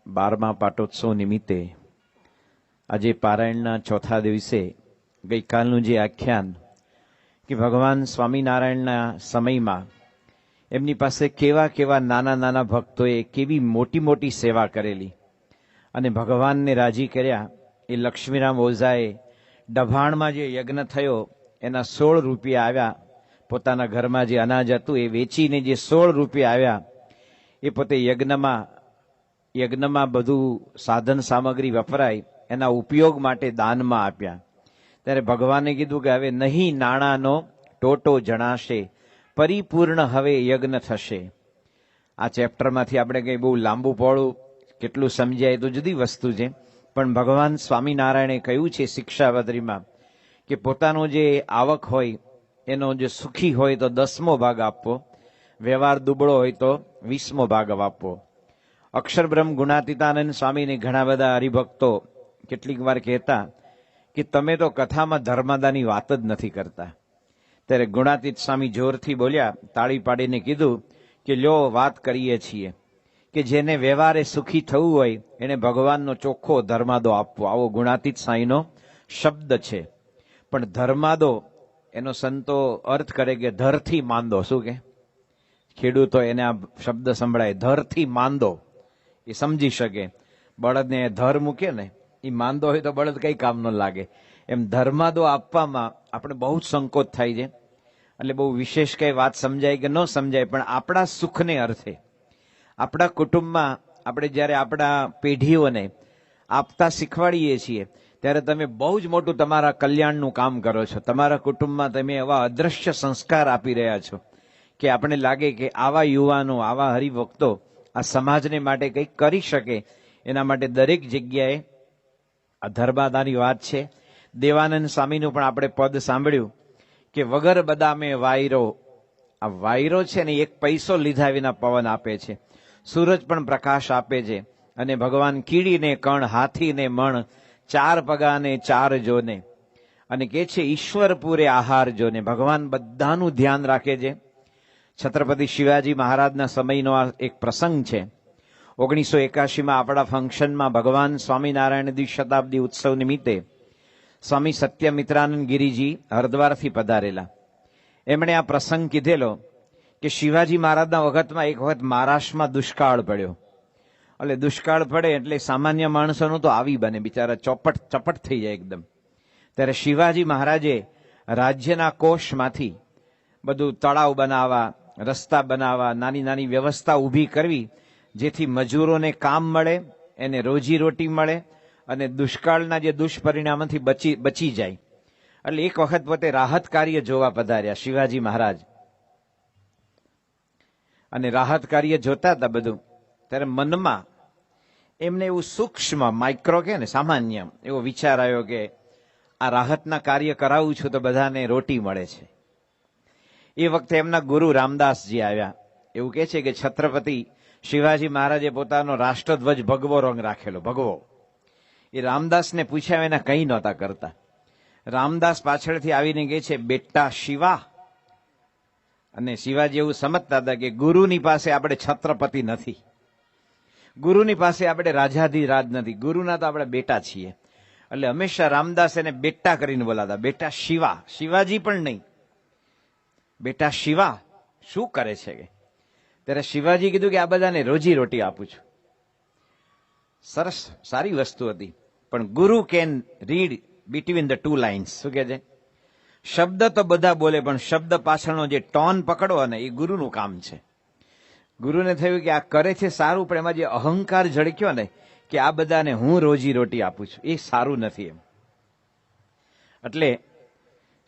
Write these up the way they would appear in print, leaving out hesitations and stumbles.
12મા પાટોત્સવ નિમિત્તે આજે પારાયણના ચોથા દિવસે ગઈકાલનું જે આખ્યાન કે ભગવાન સ્વામિનારાયણના સમયમાં એમની પાસે કેવા કેવા નાના નાના ભક્તોએ કેવી મોટી મોટી સેવા કરેલી અને ભગવાનને રાજી કર્યા. એ લક્ષ્મીરામ ઓઝાએ ડભાણમાં જે યજ્ઞ થયો એના 16 રૂપિયા આવ્યા. પોતાના ઘરમાં જે અનાજ હતું એ વેચીને જે 16 રૂપિયા આવ્યા એ પોતે યજ્ઞમાં બધું સાધન સામગ્રી વપરાય એના ઉપયોગ માટે દાનમાં આપ્યા. ત્યારે ભગવાને કીધું કે હવે નહીં નાણાંનો ટોટો જણાશે, પરિપૂર્ણ હવે યજ્ઞ થશે. આ ચેપ્ટરમાંથી આપણે કંઈ બહુ લાંબુ પહોળું કેટલું સમજાય તો જુદી વસ્તુ છે, પણ ભગવાન સ્વામિનારાયણે કહ્યું છે શિક્ષાવતરીમાં કે પોતાનો જે આવક હોય એનો જે સુખી હોય તો 10મો ભાગ આપવો, વ્યવહાર દુબળો હોય તો 20મો ભાગ આપવો. અક્ષરબ્રહ્મ ગુણાતીતાનંદ સ્વામીને ઘણા બધા હરિભક્તો કેટલીક વાર કહેતા કે તમે તો કથામાં ધર્માદાની વાત જ નથી કરતા. ત્યારે ગુણાતીત સ્વામી જોરથી બોલ્યા, તાળી પાડીને કીધું કે લ્યો વાત કરીએ છીએ કે જેને વ્યવહારે સુખી થવું હોય એને ભગવાનનો ચોખ્ખો ધર્માદો આપવો. આવો ગુણાતીત સ્વામીનો શબ્દ છે. પણ ધર્માદો એનો સંતો અર્થ કરે કે ધરથી માંદો. શું કે ખેડૂતો એને આ શબ્દ સંભળાય, ધરથી માંદો, એ સમજી શકે. બળદને ધર મૂકે ને એ માંદો હોય તો બળદ કઈ કામ ન લાગે. એમ ધર્માદો આપવામાં આપણે બહુ જ સંકોચ થાય છે. એટલે બહુ વિશેષ કઈ વાત સમજાય કે ન સમજાય, પણ આપણા સુખને અર્થે આપણા કુટુંબમાં આપણે જ્યારે આપણા પેઢીઓને આપતા શીખવાડીએ છીએ ત્યારે તમે બહુ જ મોટું તમારા કલ્યાણનું કામ કરો છો. તમારા કુટુંબમાં તમે એવા અદ્રશ્ય સંસ્કાર આપી રહ્યા છો કે આપણે લાગે કે આવા યુવાનો, આવા હરિભક્તો આ સમાજને માટે કંઈક કરી શકે. એના માટે દરેક જગ્યાએ આ ધર્માદાની વાત છે. દેવાનંદ સ્વામીનું પણ આપણે પદ સાંભળ્યું કે વગર બદામે વાયરો. આ વાયરો છે ને એક પૈસો લીધા વિના પવન આપે છે, સૂરજ પણ પ્રકાશ આપે છે, અને ભગવાન કીડીને કણ, હાથીને મણ, 4 પગાને 4 જોને, અને કે છે ઈશ્વર પૂરે આહાર જોને. ભગવાન બધાનું ધ્યાન રાખે છે. છત્રપતિ શિવાજી મહારાજના સમયનો આ એક પ્રસંગ છે. 1981માં આપણા ફંક્શનમાં ભગવાન સ્વામિનારાયણ દ્વિશતાબ્દી ઉત્સવ નિમિત્તે સ્વામી સત્યમિત્રાનંદ ગિરિજી હરદ્વારથી પધારેલા. એમણે આ પ્રસંગ કીધેલો કે શિવાજી મહારાજના વખતમાં એક વખત મહારાષ્ટ્રમાં દુષ્કાળ પડ્યો. એટલે દુષ્કાળ પડે એટલે સામાન્ય માણસોનું તો આવી બને, બિચારા ચપટ થઈ જાય એકદમ. ત્યારે શિવાજી મહારાજે રાજ્યના કોષમાંથી બધું તળાવ બનાવવા, રસ્તા બનાવવા, નાની નાની વ્યવસ્થા ઊભી કરવી જેથી મજૂરોને કામ મળે, એને રોજીરોટી મળે અને દુષ્કાળના જે દુષ્પરિણામથી બચી જાય. એટલે એક વખત પોતે રાહત કાર્ય જોવા પધાર્યા શિવાજી મહારાજ. અને રાહત કાર્ય જોતા હતા બધું, ત્યારે મનમાં એમને એવું સૂક્ષ્મ, માઇક્રો કે ને સામાન્ય એવો વિચાર આવ્યો કે આ રાહતના કાર્ય કરાવું છું તો બધાને રોટી મળે છે. એ વખતે એમના ગુરુ રામદાસજી આવ્યા. એવું કહે છે કે છત્રપતિ શિવાજી મહારાજે પોતાનો રાષ્ટ્રધ્વજ ભગવો રંગ રાખેલો, ભગવો. એ રામદાસને પૂછ્યા એના કંઈ નહોતા કરતા. રામદાસ પાછળથી આવીને કહે છે, બેટા શિવા. અને શિવાજી એવું સમજતા હતા કે ગુરુની પાસે આપણે છત્રપતિ નથી, ગુરુની પાસે આપણે રાજાધિરાજ નથી, ગુરુના તો આપણે બેટા છીએ. એટલે હંમેશા રામદાસ એને બેટા કરીને બોલાતા, બેટા શિવા. શિવાજી પણ નહીં, બેટા શિવા શું કરે છે કે. ત્યારે શિવાજી કીધું કે આ બધાને રોજી રોટી આપું છું. સરસ, સારી વસ્તુ હતી. પણ ગુરુ can read between the 2 lines. શું કે છે? શબ્દ તો બધા બોલે પણ શબ્દ પાછળનો જે ટોન પકડવો ને એ ગુરુનું કામ છે. ગુરુને થયું કે આ કરે છે સારું, પણ એમાં જે અહંકાર ઝળક્યો ને કે આ બધાને હું રોજી રોટી આપું છું, એ સારું નથી એમ. એટલે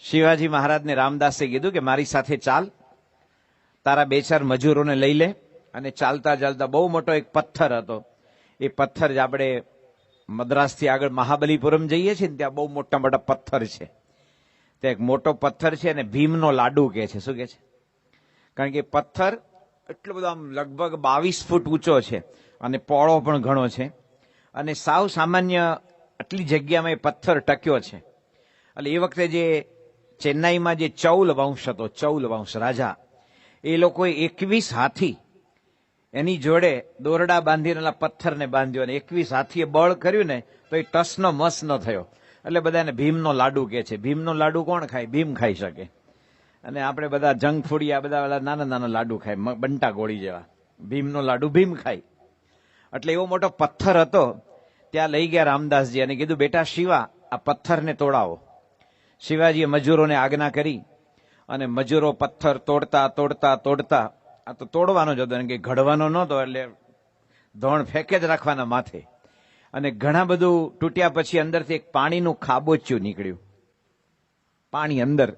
શિવાજી મહારાજને રામદાસે કીધું કે મારી સાથે ચાલ, તારા 2-4 મજૂરોને લઈ લે. અને ચાલતા ચાલતા બહુ મોટો એક પથ્થર હતો. એ પથ્થર જ આપણે મદ્રાસથી આગળ મહાબલીપુરમ જઈએ છીએ ને ત્યાં બહુ મોટા મોટા પથ્થર છે. ત્યાં એક મોટો પથ્થર છે અને ભીમનો લાડુ કહે છે. શું કહે છે? કારણ કે પથ્થર એટલો બધો આમ લગભગ 22 ફૂટ ઊંચો છે અને પહોળો પણ ઘણો છે, અને સાવ સામાન્ય આટલી જગ્યામાં એ પથ્થર ટક્યો છે. એટલે એ વખતે જે ચેન્નાઈમાં જે ચૌલ વંશ હતો, ચૌલ વંશ રાજા, એ લોકોએ 21 હાથી એની જોડે દોરડા બાંધીને પથ્થરને બાંધ્યો અને 21 હાથીએ બળ કર્યું ને તો એ ટસનો મસ ન થયો. એટલે બધાને ભીમનો લાડુ કે છે. ભીમનો લાડુ કોણ ખાય? ભીમ ખાઈ શકે. અને આપણે બધા જંક ફૂડિયા બધા નાના નાના લાડુ ખાય, બંટા ગોળી જેવા. ભીમનો લાડુ ભીમ ખાય. એટલે એવો મોટો પથ્થર હતો. ત્યાં લઈ ગયા રામદાસજી અને કીધું, બેટા શિવા, આ પથ્થરને તોડાવો. શિવાજીએ મજૂરોને આજ્ઞા કરી અને મજૂરો પથ્થર તોડતા તોડતા તોડતા, આ તો તોડવાનો જ હતો કે ઘડવાનો નહોતો, એટલે ધોણ ફેંકે જ રાખવાના માથે. અને ઘણા બધું તૂટ્યા પછી અંદરથી એક પાણીનું ખાબોચિયું નીકળ્યું, પાણી અંદર.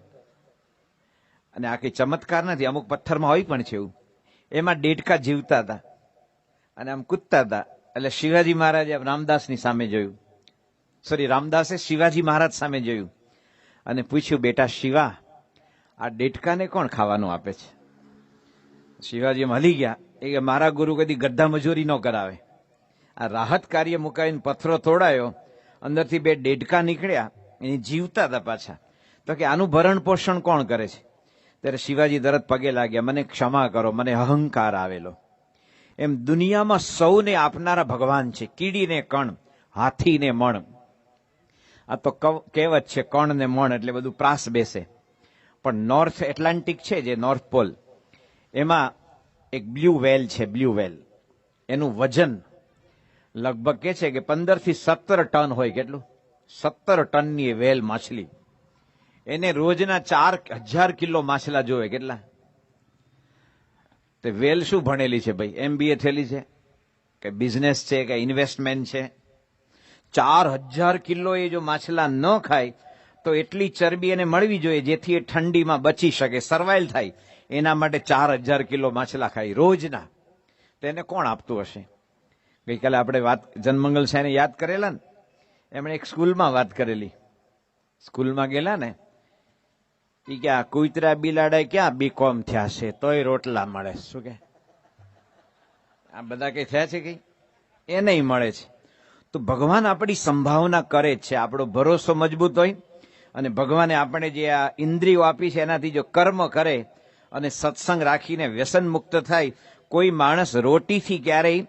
અને આ કઈ ચમત્કાર નથી, અમુક પથ્થરમાં હોય પણ છે એવું. એમાં ડેડકા જીવતા હતા અને આમ કૂદતા હતા. એટલે શિવાજી મહારાજે રામદાસની સામે જોયું, રામદાસે શિવાજી મહારાજ સામે જોયું અને પૂછ્યું, બેટા શિવા, આ ડેડકાને કોણ ખાવાનું આપે છે? શિવાજી એમ હલી ગયા. એ કે મારા ગુરુ કદી ગધા મજૂરી ન કરાવે. આ રાહત કાર્ય મુકાવીને પથ્થરો તોડાયો, અંદરથી 2 ડેડકા નીકળ્યા, એની જીવતા હતા પાછા. તો કે આનું ભરણ પોષણ કોણ કરે છે? ત્યારે શિવાજી તરત પગે લાગ્યા, મને ક્ષમા કરો, મને અહંકાર આવેલો. એમ દુનિયામાં સૌને આપનારા ભગવાન છે. કીડીને કણ, હાથીને મણ. આ તો કહેવત છે, કણ ને મણ એટલે બધું પ્રાસ બેસે. પણ નોર્થ એટલાન્ટિક છે, જે નોર્થ પોલ, એમાં એક બ્લુ વેલ છે. બ્લુ વેલ, એનું વજન લગભગ કે છે કે 15 થી 17 ટન હોય. કેટલું? 17 ટનની વેલ માછલી. એને રોજના 4000 કિલો માછલા જોવે. કેટલા? તે વેલ શું ભણેલી છે ભાઈ? MBA થયેલી છે કે બિઝનેસ છે કે ઇન્વેસ્ટમેન્ટ છે? 4000 કિલો એ જો માછલા ન ખાય તો એટલી ચરબી એને મળવી જોઈએ જેથી એ ઠંડીમાં બચી શકે, સર્વાઈવ થાય. એના માટે 4000 કિલો માછલા ખાય રોજના. તેને કોણ આપતું હશે? ગઈકાલે આપણે વાત જનમંગલ સાહેબને યાદ કરેલા ને, એમણે એક સ્કૂલમાં વાત કરેલી. સ્કૂલમાં ગયેલા ને, એ કે આ કુતરા બિલાડા ક્યાં BCom થયા છે તોય રોટલા મળે. શું કે આ બધા કઈ થયા છે? કઈ એ નહીં મળે છે. તો ભગવાન આપણી સંભાવના કરે છે. આપણો ભરોસો મજબૂત હોય અને ભગવાને આપણે જે આ ઇન્દ્રિયો આપી છે એનાથી જો કર્મ કરે અને સત્સંગ રાખીને વ્યસન મુક્ત થાય. કોઈ માણસ રોટીથી ક્યારેય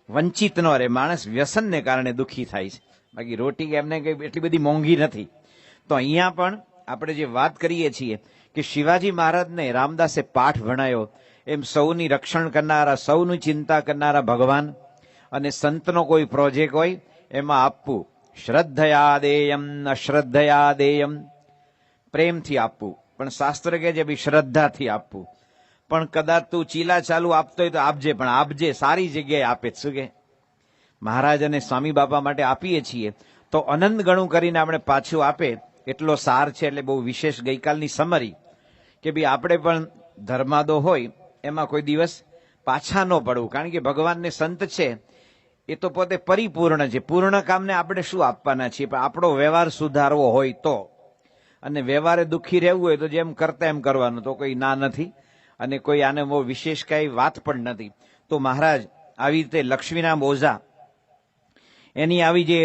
વંચિત ન રહે. માણસ વ્યસનને કારણે દુઃખી થાય છે, બાકી રોટી એમને કઈ એટલી બધી મોંઘી નથી. તો અહીંયા પણ આપણે જે વાત કરીએ છીએ કે શિવાજી મહારાજને રામદાસે પાઠ ભણાયો, એમ સૌની રક્ષણ કરનારા, સૌની ચિંતા કરનારા ભગવાન અને સંતનો કોઈ પ્રોજેક્ટ હોય એમાં આપવું. શ્રદ્ધયા દેયમ અશ્રદ્ધયા દેયમ, પ્રેમથી આપવું. પણ શાસ્ત્ર કહે છે ભાઈ શ્રદ્ધાથી આપવું. પણ કદાચ તું ચીલા ચાલુ આપતો હોય તો આપજે, પણ આપજે સારી જગ્યાએ આપે. શું કે મહારાજ અને સ્વામી બાપા માટે આપીએ છીએ તો અનંત ગણું કરીને આપણે પાછું આપે એટલો સાર છે. એટલે બહુ વિશેષ ગઈકાલની સમરી કે ભાઈ આપણે પણ ધર્માદો હોય એમાં કોઈ દિવસ પાછા ન પડવું. કારણ કે ભગવાનને સંત છે એ તો પોતે પરિપૂર્ણ છે. પૂર્ણ કામને આપણે શું આપવાના છીએ? પણ આપણો વ્યવહાર સુધારવો હોય તો, અને વ્યવહારે દુઃખી રહેવું હોય તો જેમ કરતા એમ કરવાનું, તો કોઈ ના નથી અને કોઈ આને બહુ વિશેષ કઈ વાત પણ નથી. તો મહારાજ આવી રીતે લક્ષ્મીનામ ઓઝા એની આવી જે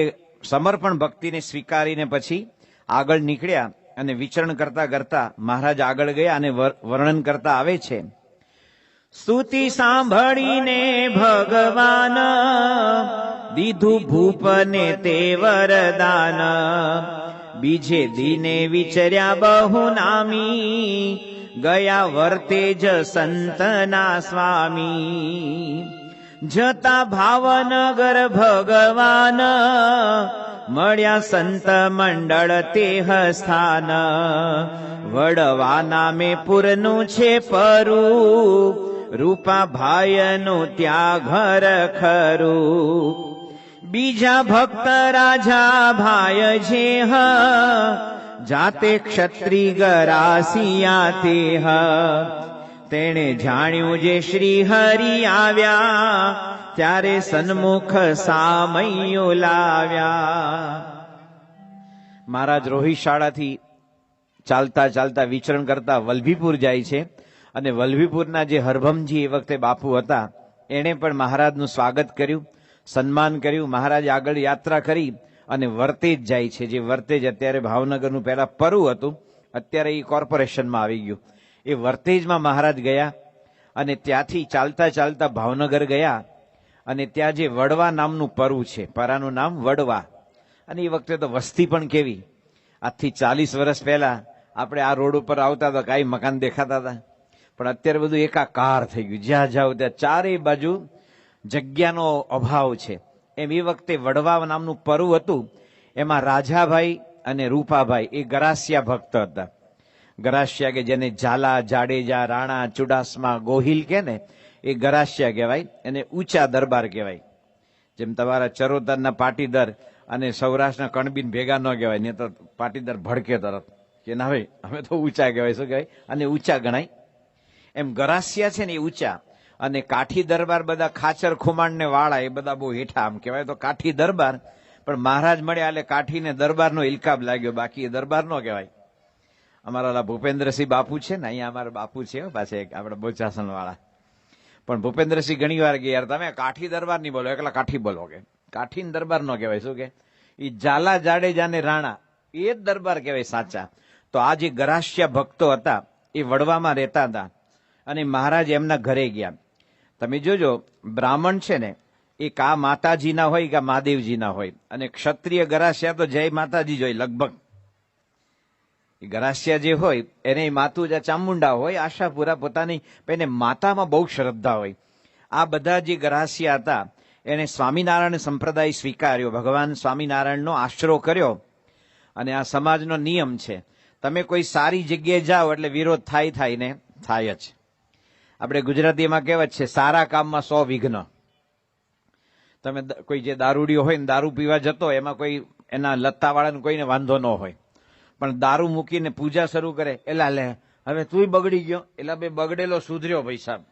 સમર્પણ ભક્તિને સ્વીકારીને પછી આગળ નીકળ્યા અને વિચરણ કરતા કરતા મહારાજ આગળ ગયા અને વર્ણન કરતા આવે છે. સ્તુતિ સાંભળીને ભગવાન દીધું ભૂપને તે વરદાન. બીજે દિને વિચર્યા બહુ નામી, ગયા વર્તે જ સંતના સ્વામી. જતા ભાવનગર ભગવાન, મળ્યા સંત મંડળ તેહ સ્થાન. વડવા નામે પુરનું છે પરું, રૂપા ભાઈનું ત્યાં ઘર ખરું. બીજા ભક્ત રાજા ભાઈ છે જાતે ક્ષત્રિય ગરાસિયા તે. તેણે જાણ્યું જે શ્રી હરિ આવ્યા, ત્યારે સન્મુખ સામૈયો લાવ્યા. મહારાજ રોહિશાળાથી ચાલતા ચાલતા વિચરણ કરતા વલ્લભીપુર જાય છે અને વલ્લભીપુરના જે હરભમજી એ વખતે બાપુ હતા એણે પણ મહારાજનું સ્વાગત કર્યું, સન્માન કર્યું. મહારાજ આગળ યાત્રા કરી અને વર્તેજ જાય છે. જે વર્તેજ અત્યારે ભાવનગરનું પહેલા પરુ હતું, અત્યારે એ કોર્પોરેશનમાં આવી ગયું. એ વર્તેજમાં મહારાજ ગયા અને ત્યાંથી ચાલતા ચાલતા ભાવનગર ગયા અને ત્યાં જે વડવા નામનું પરુ છે, પરાનું નામ વડવા, અને એ વખતે તો વસ્તી પણ કેવી, આજથી 40 વર્ષ પહેલા આપણે આ રોડ ઉપર આવતા હતા, કાંઈ મકાન દેખાતા હતા, પણ અત્યારે બધું એકાકાર થઈ ગયું, જ્યાં જાઓ ત્યાં ચારેય બાજુ જગ્યાનો અભાવ છે. એમ એ વખતે વડવા નામનું પરુ હતું, એમાં રાજાભાઈ અને રૂપાભાઈ એ ગરાસિયા ભક્ત હતા. ગરાસિયા કે જેને ઝાલા, જાડેજા, રાણા, ચુડાસમા, ગોહિલ કે ને એ ગરાસિયા કહેવાય, એને ઊંચા દરબાર કહેવાય. જેમ તમારા ચરોતરના પાટીદાર અને સૌરાષ્ટ્રના કણબીન ભેગા ન કહેવાય, ને તો પાટીદાર ભડકે તરત કે ના ભાઈ અમે તો ઊંચા કહેવાય, શું કહેવાય, અને ઊંચા ગણાય. એમ ગરાસિયા છે ને એ ઊંચા, અને કાઠી દરબાર બધા ખાચર ખુમાણ ને વાળા એ બધા બહુ હેઠા, આમ કહેવાય તો કાઠી દરબાર. પણ મહારાજ મળ્યા એટલે કાઠીને દરબારનો ઇલકાબ લાગ્યો, બાકી એ દરબાર નો કહેવાય. અમારા ભૂપેન્દ્રસિંહ બાપુ છે ને, અહીંયા અમારા બાપુ છે પાછા એક આપણા બોચાસણ વાળા, પણ ભૂપેન્દ્રસિંહ ઘણી વાર કે યાર તમે કાઠી દરબાર નહીં બોલો, એકલા કાઠી બોલો, કે કાઠી દરબાર નો કહેવાય, શું કે એ ઝાલા, જાડેજા ને રાણા એ જ દરબાર કહેવાય સાચા. તો આ જે ગરાસિયા ભક્તો હતા એ વડવામાં રહેતા હતા, અને મહારાજ એમના ઘરે ગયા. તમે જોજો બ્રાહ્મણ છે ને એ કા માતાજીના હોય કે મહાદેવજીના હોય, અને ક્ષત્રિય ગરાસિયા તો જય માતાજી જ હોય લગભગ. એ ગરાસિયા જે હોય એને માતું ચામુંડા હોય, આશાપુરા પોતાની એને માતામાં બહુ શ્રદ્ધા હોય. આ બધા જે ગરાસિયા હતા એને સ્વામિનારાયણ સંપ્રદાય સ્વીકાર્યો, ભગવાન સ્વામિનારાયણનો આશરો કર્યો. અને આ સમાજનો નિયમ છે, તમે કોઈ સારી જગ્યાએ જાઓ એટલે વિરોધ થાય ને થાય જ. આપણે ગુજરાતીમાં કહેવત છે, સારા કામમાં 100 વિઘ્ન. તમે કોઈ જે દારૂડિયો હોય ને દારૂ પીવા જતો, એમાં કોઈ એના લત્તાવાળાને કોઈને વાંધો ન હોય, પણ દારૂ મૂકીને પૂજા શરૂ કરે, એલા લે હવે તુંય બગડી ગયો, એલા બે બગડેલો સુધર્યો ભાઈ સાહેબ,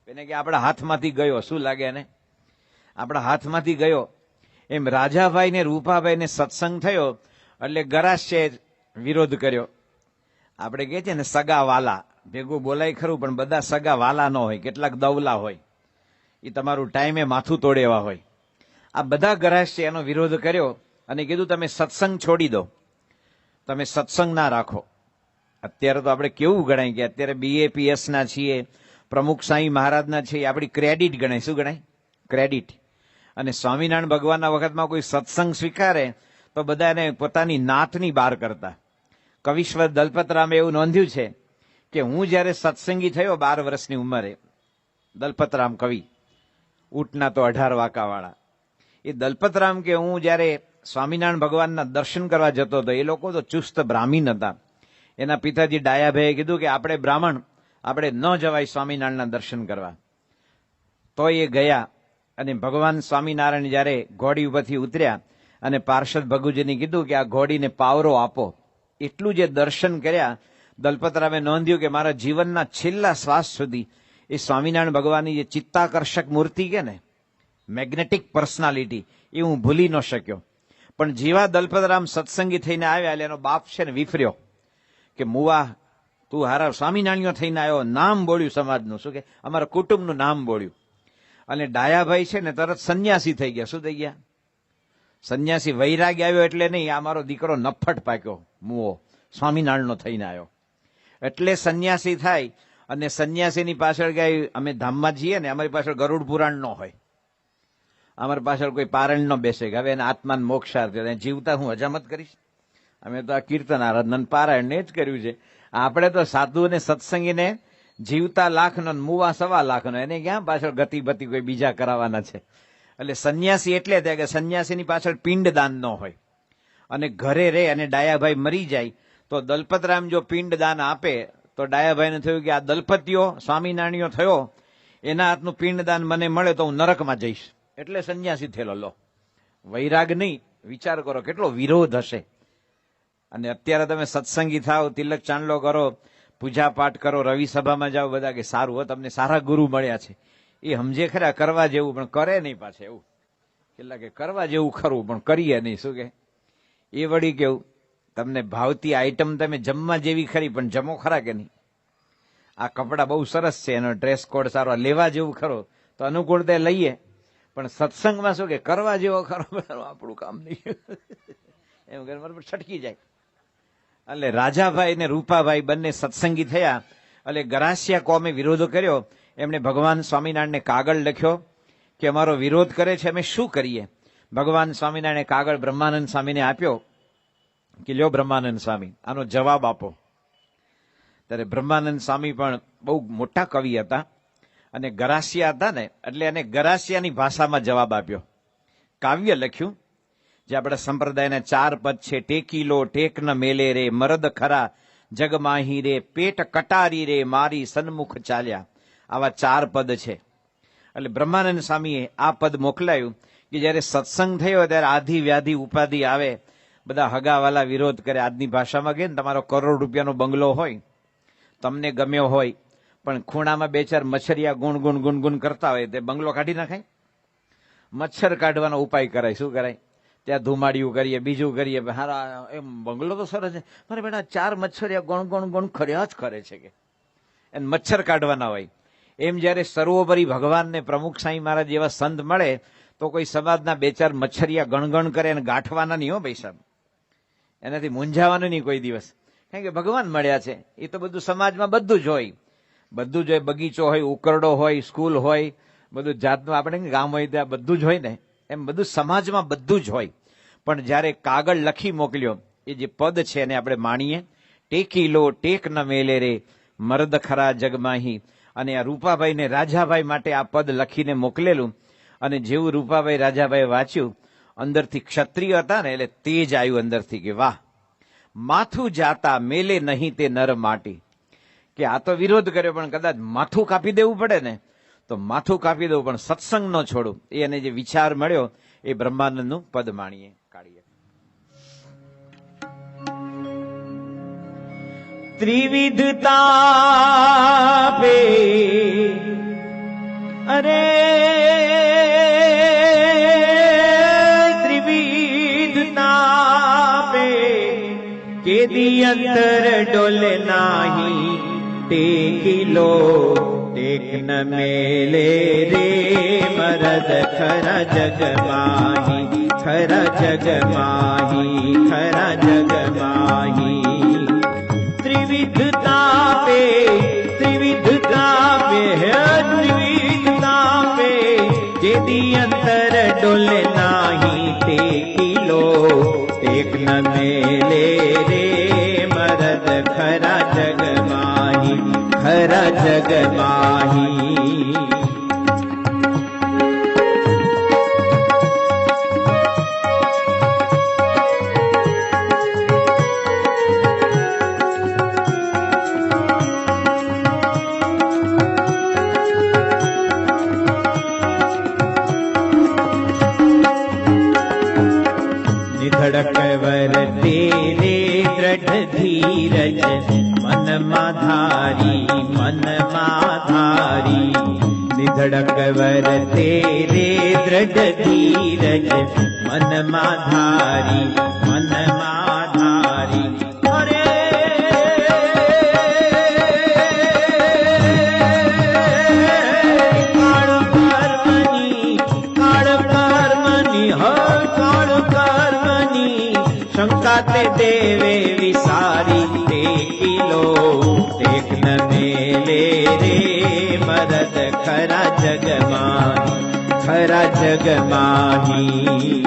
એને કે આપણા હાથમાંથી ગયો, શું લાગે એને આપણા હાથમાંથી ગયો. એમ રાજાભાઈ ને રૂપાભાઈ ને સત્સંગ થયો એટલે ગરાસિયાએ વિરોધ કર્યો. આપણે કહે છે ને સગા વાલા, ભેગું બોલાય ખરું પણ બધા સગા વાલા ન હોય, કેટલાક દવલા હોય, એ તમારું ટાઈમે માથું તોડે એવા હોય. આ બધા ગરાસિયાએ એનો વિરોધ કર્યો અને કીધું તમે સત્સંગ છોડી દો, તમે સત્સંગ ના રાખો. અત્યારે તો આપણે કેવું ગણાય કે અત્યારે BAPS ના છીએ, પ્રમુખ સાંઈ મહારાજના છે, આપણી ક્રેડિટ ગણાય, શું ગણાય, ક્રેડિટ. અને સ્વામિનારાયણ ભગવાનના વખતમાં કોઈ સત્સંગ સ્વીકારે તો બધા એને પોતાની નાતની બહાર કરતા. કવિશ્વર દલપતરામે એવું નોંધ્યું છે કે હું જયારે સત્સંગી થયો 12 વર્ષની ઉંમરે, દલપતરામ કવિ, ઊંટના તો 18 વાંકાવાળા, એ દલપતરામ કે હું જયારે સ્વામિનારાયણ ભગવાનના દર્શન કરવા જતો હતો, એ લોકો તો ચુસ્ત બ્રાહ્મીણ હતા. એના પિતાજી ડાયાભાઈએ કીધું કે આપણે બ્રાહ્મણ, આપણે ન જવાય સ્વામિનારાયણના દર્શન કરવા. તો એ ગયા, અને ભગવાન સ્વામિનારાયણ જયારે ઘોડી ઉપરથી ઉતર્યા અને પાર્ષદ ભગુજીને કીધું કે આ ઘોડીને પાવરો આપો, એટલું જે દર્શન કર્યા, દલપતરામે નોંધ્યું કે મારા જીવનના છેલ્લા શ્વાસ સુધી એ સ્વામિનારાયણ ભગવાનની જે ચિત્તાકર્ષક મૂર્તિ કે ને, મેગ્નેટિક પર્સનાલિટી, એ હું ભૂલી ન શક્યો. પણ જેવા દલપતરામ સત્સંગી થઈને આવ્યા એટલે એનો બાપ છે ને વિફર્યો કે મુવા તું હારા સ્વામિનારાયણ થઈને આવ્યો, નામ બોલ્યું સમાજનું, શું કે અમારા કુટુંબનું નામ બોલ્યું. અને ડાયાભાઈ છે ને તરત સંન્યાસી થઈ ગયા. શું થઈ ગયા? સંન્યાસી. વૈરાગ્ય આવ્યો એટલે નહીં, આ મારો દીકરો નફટ પાક્યો મુવો, સ્વામિનારાયણનો થઈને આવ્યો એટલે સંન્યાસી થાય. અને સંન્યાસીની પાછળ કઈ અમે ધામમાં જઈએ ને, અમારી પાછળ ગરુડ પુરાણ ન હોય, અમારી પાછળ કોઈ પારણ ન બેસે કે હવે એને આત્માન મોક્ષાર્થ જીવતા હું હજામત કરીશ. અમે તો આ કીર્તન આરાધન પારાયણ ને જ કર્યું છે. આપણે તો સાધુ અને સત્સંગીને જીવતા 1,00,000 નો, મુવા 1,25,00,000 નો, એને ક્યાં પાછળ ગતિપતિ કોઈ બીજા કરાવવાના છે. એટલે સંન્યાસી એટલે થાય કે સંન્યાસીની પાછળ પિંડદાન ન હોય, અને ઘરે રહે અને ડાયાભાઈ મરી જાય તો દલપતરામ જો પિંડદાન આપે તો ડાયાભાઈને થયું કે આ દલપતિઓ સ્વામિનારાયણીઓ થયો, એના હાથનું પિંડદાન મને મળે તો હું નરકમાં જઈશ, એટલે સંન્યાસી થયેલો. લો, વૈરાગ નહીં, વિચાર કરો કેટલો વિરોધ હશે. અને અત્યારે તમે સત્સંગી થાવ, તિલક ચાંદલો કરો, પૂજા પાઠ કરો, રવિ સભામાં જાઓ, બધા કે સારું હો તમને સારા ગુરુ મળ્યા છે. એ સમજે ખરા કરવા જેવું, પણ કરે નહીં પાછે. એવું કેટલા કે કરવા જેવું ખરું પણ કરીએ નહીં, શું કે એ વળી કેવું તમને ભાવતી આઈટમ તમે જમવા જેવી ખરી પણ જમો ખરા કે નહીં. આ કપડા બહુ સરસ છે, એનો ડ્રેસ કોડ સારો, લેવા જેવું ખરો તો અનુકૂળ તે લઈએ, પણ સત્સંગમાં શું કે કરવા જેવો ખરો, આપણું કામ નહીં એમ કરીને છટકી જાય. એટલે રાજાભાઈ ને રૂપાભાઈ બંને સત્સંગી થયા એટલે ગરાસિયા કોમે વિરોધ કર્યો. એમણે ભગવાન સ્વામિનારાયણને કાગળ લખ્યો કે અમારો વિરોધ કરે છે, અમે શું કરીએ. ભગવાન સ્વામિનારાયણે કાગળ બ્રહ્માનંદ સ્વામીને આપ્યો કે લ્યો બ્રહ્માનંદ સ્વામી આનો જવાબ આપો. ત્યારે બ્રહ્માનંદ સ્વામી પણ બહુ મોટા કવિ હતા અને ગરાસિયા હતા ને, એટલે એને ગરાસિયાની ભાષામાં જવાબ આપ્યો. કાવ્ય લખ્યું જે આપણા સંપ્રદાયના 4 પદ છે. ટેકી લો ટેક ન મેલે રે, મરદ ખરા જગમાહી રે, પેટ કટારી રે, મારી સન્મુખ ચાલ્યા. આવા 4 પદ છે. એટલે બ્રહ્માનંદ સ્વામીએ આ પદ મોકલાયું કે જયારે સત્સંગ થયો ત્યારે આધિ વ્યાધિ ઉપાધિ આવે, બધા હગાવાલા વિરોધ કરે. આજની ભાષામાં કહે ને, તમારો કરોડ રૂપિયાનો બંગલો હોય, તમને ગમ્યો હોય, પણ ખૂણામાં 2-4 મચ્છરિયા ગુણ ગુણ કરતા હોય, તે બંગલો કાઢી નાખાય. મચ્છર કાઢવાનો ઉપાય કરાય. શું કરાય? ત્યાં ધુમાડિયું કરીએ, બીજું કરીએ. હારા એમ બંગલો તો સરસ છે, મારે બેટા 4 મચ્છરિયા ગુણ ખર્યા જ કરે છે કે એને મચ્છર કાઢવાના હોય. એમ જયારે સર્વોપરી ભગવાનને પ્રમુખ સાંઈ મહારાજ જેવા સંત મળે તો કોઈ સમાજના 2-4 મચ્છરિયા ગણગણ કરે અને ગાંઠવાના નહીં. હો ભાઈ સાહેબ, એનાથી મૂંઝાવાનું નહીં કોઈ દિવસ. કારણ કે ભગવાન મળ્યા છે. એ તો બધું સમાજમાં બધું જ હોય, બધું જ હોય. બગીચો હોય, ઉકરડો હોય, સ્કૂલ હોય, બધું જાતનું આપણે ગામ હોય ત્યાં બધું જ હોય ને, એમ બધું સમાજમાં બધું જ હોય. પણ જયારે કાગળ લખી મોકલ્યો, એ જે પદ છે એને આપણે માણીએ. ટેકી લો ટેક ન મેલે રે, મરદ ખરા જગમાહી. અને આ રૂપાભાઈ ને રાજાભાઈ માટે આ પદ લખીને મોકલેલું. અને જેવું રૂપાભાઈ રાજાભાઈ વાંચ્યું, અંદરથી ક્ષત્રિય હતા ને એટલે તેજ આવ્યું અંદરથી કે વાહ, માથું જાતા મેલે નહીં તે નર માટી. કે આ તો વિરોધ કર્યો પણ કદાચ માથું કાપી દેવું પડે ને તો માથું કાપી દઉં, પણ સત્સંગ ન છોડું. એને જે વિચાર મળ્યો એ બ્રહ્માનંદનું પદ માણીએ કાઢીએ. ત્રિવિધતા પે અરે ત્રિવિધતા પે કેદી અંતર ડોલે નાહી, ટેકી લો ટેક ન મેલે રે, મરદ ખરા જગમાહી, ખરા જગમાહી, ખરા જગમાહી. ત્રિવિધતા પે ત્રિવિધતા પે ત્રિવિધતા પે જેદી અંતર ડોલે નાહી, ટેકી લો ટેક ન મેલે રે, મરદ ખરા જગમાહી, ખરા જગમાહી. ધડક વરતે રે દ્રઢ ધીરજ, મનમાં ધારી મનમાં ધારી. નિધડક વરતે રે દ્રઢ ધીરજ, મનમાં ધારી મનમાં ધારી. અરે કાળ કર્મની શંકા તે દેવે વિસારી, ટેકી લો ટેક ન મેલે રે, મરદ ખરા જગમાહી, ખરા જગમાહી.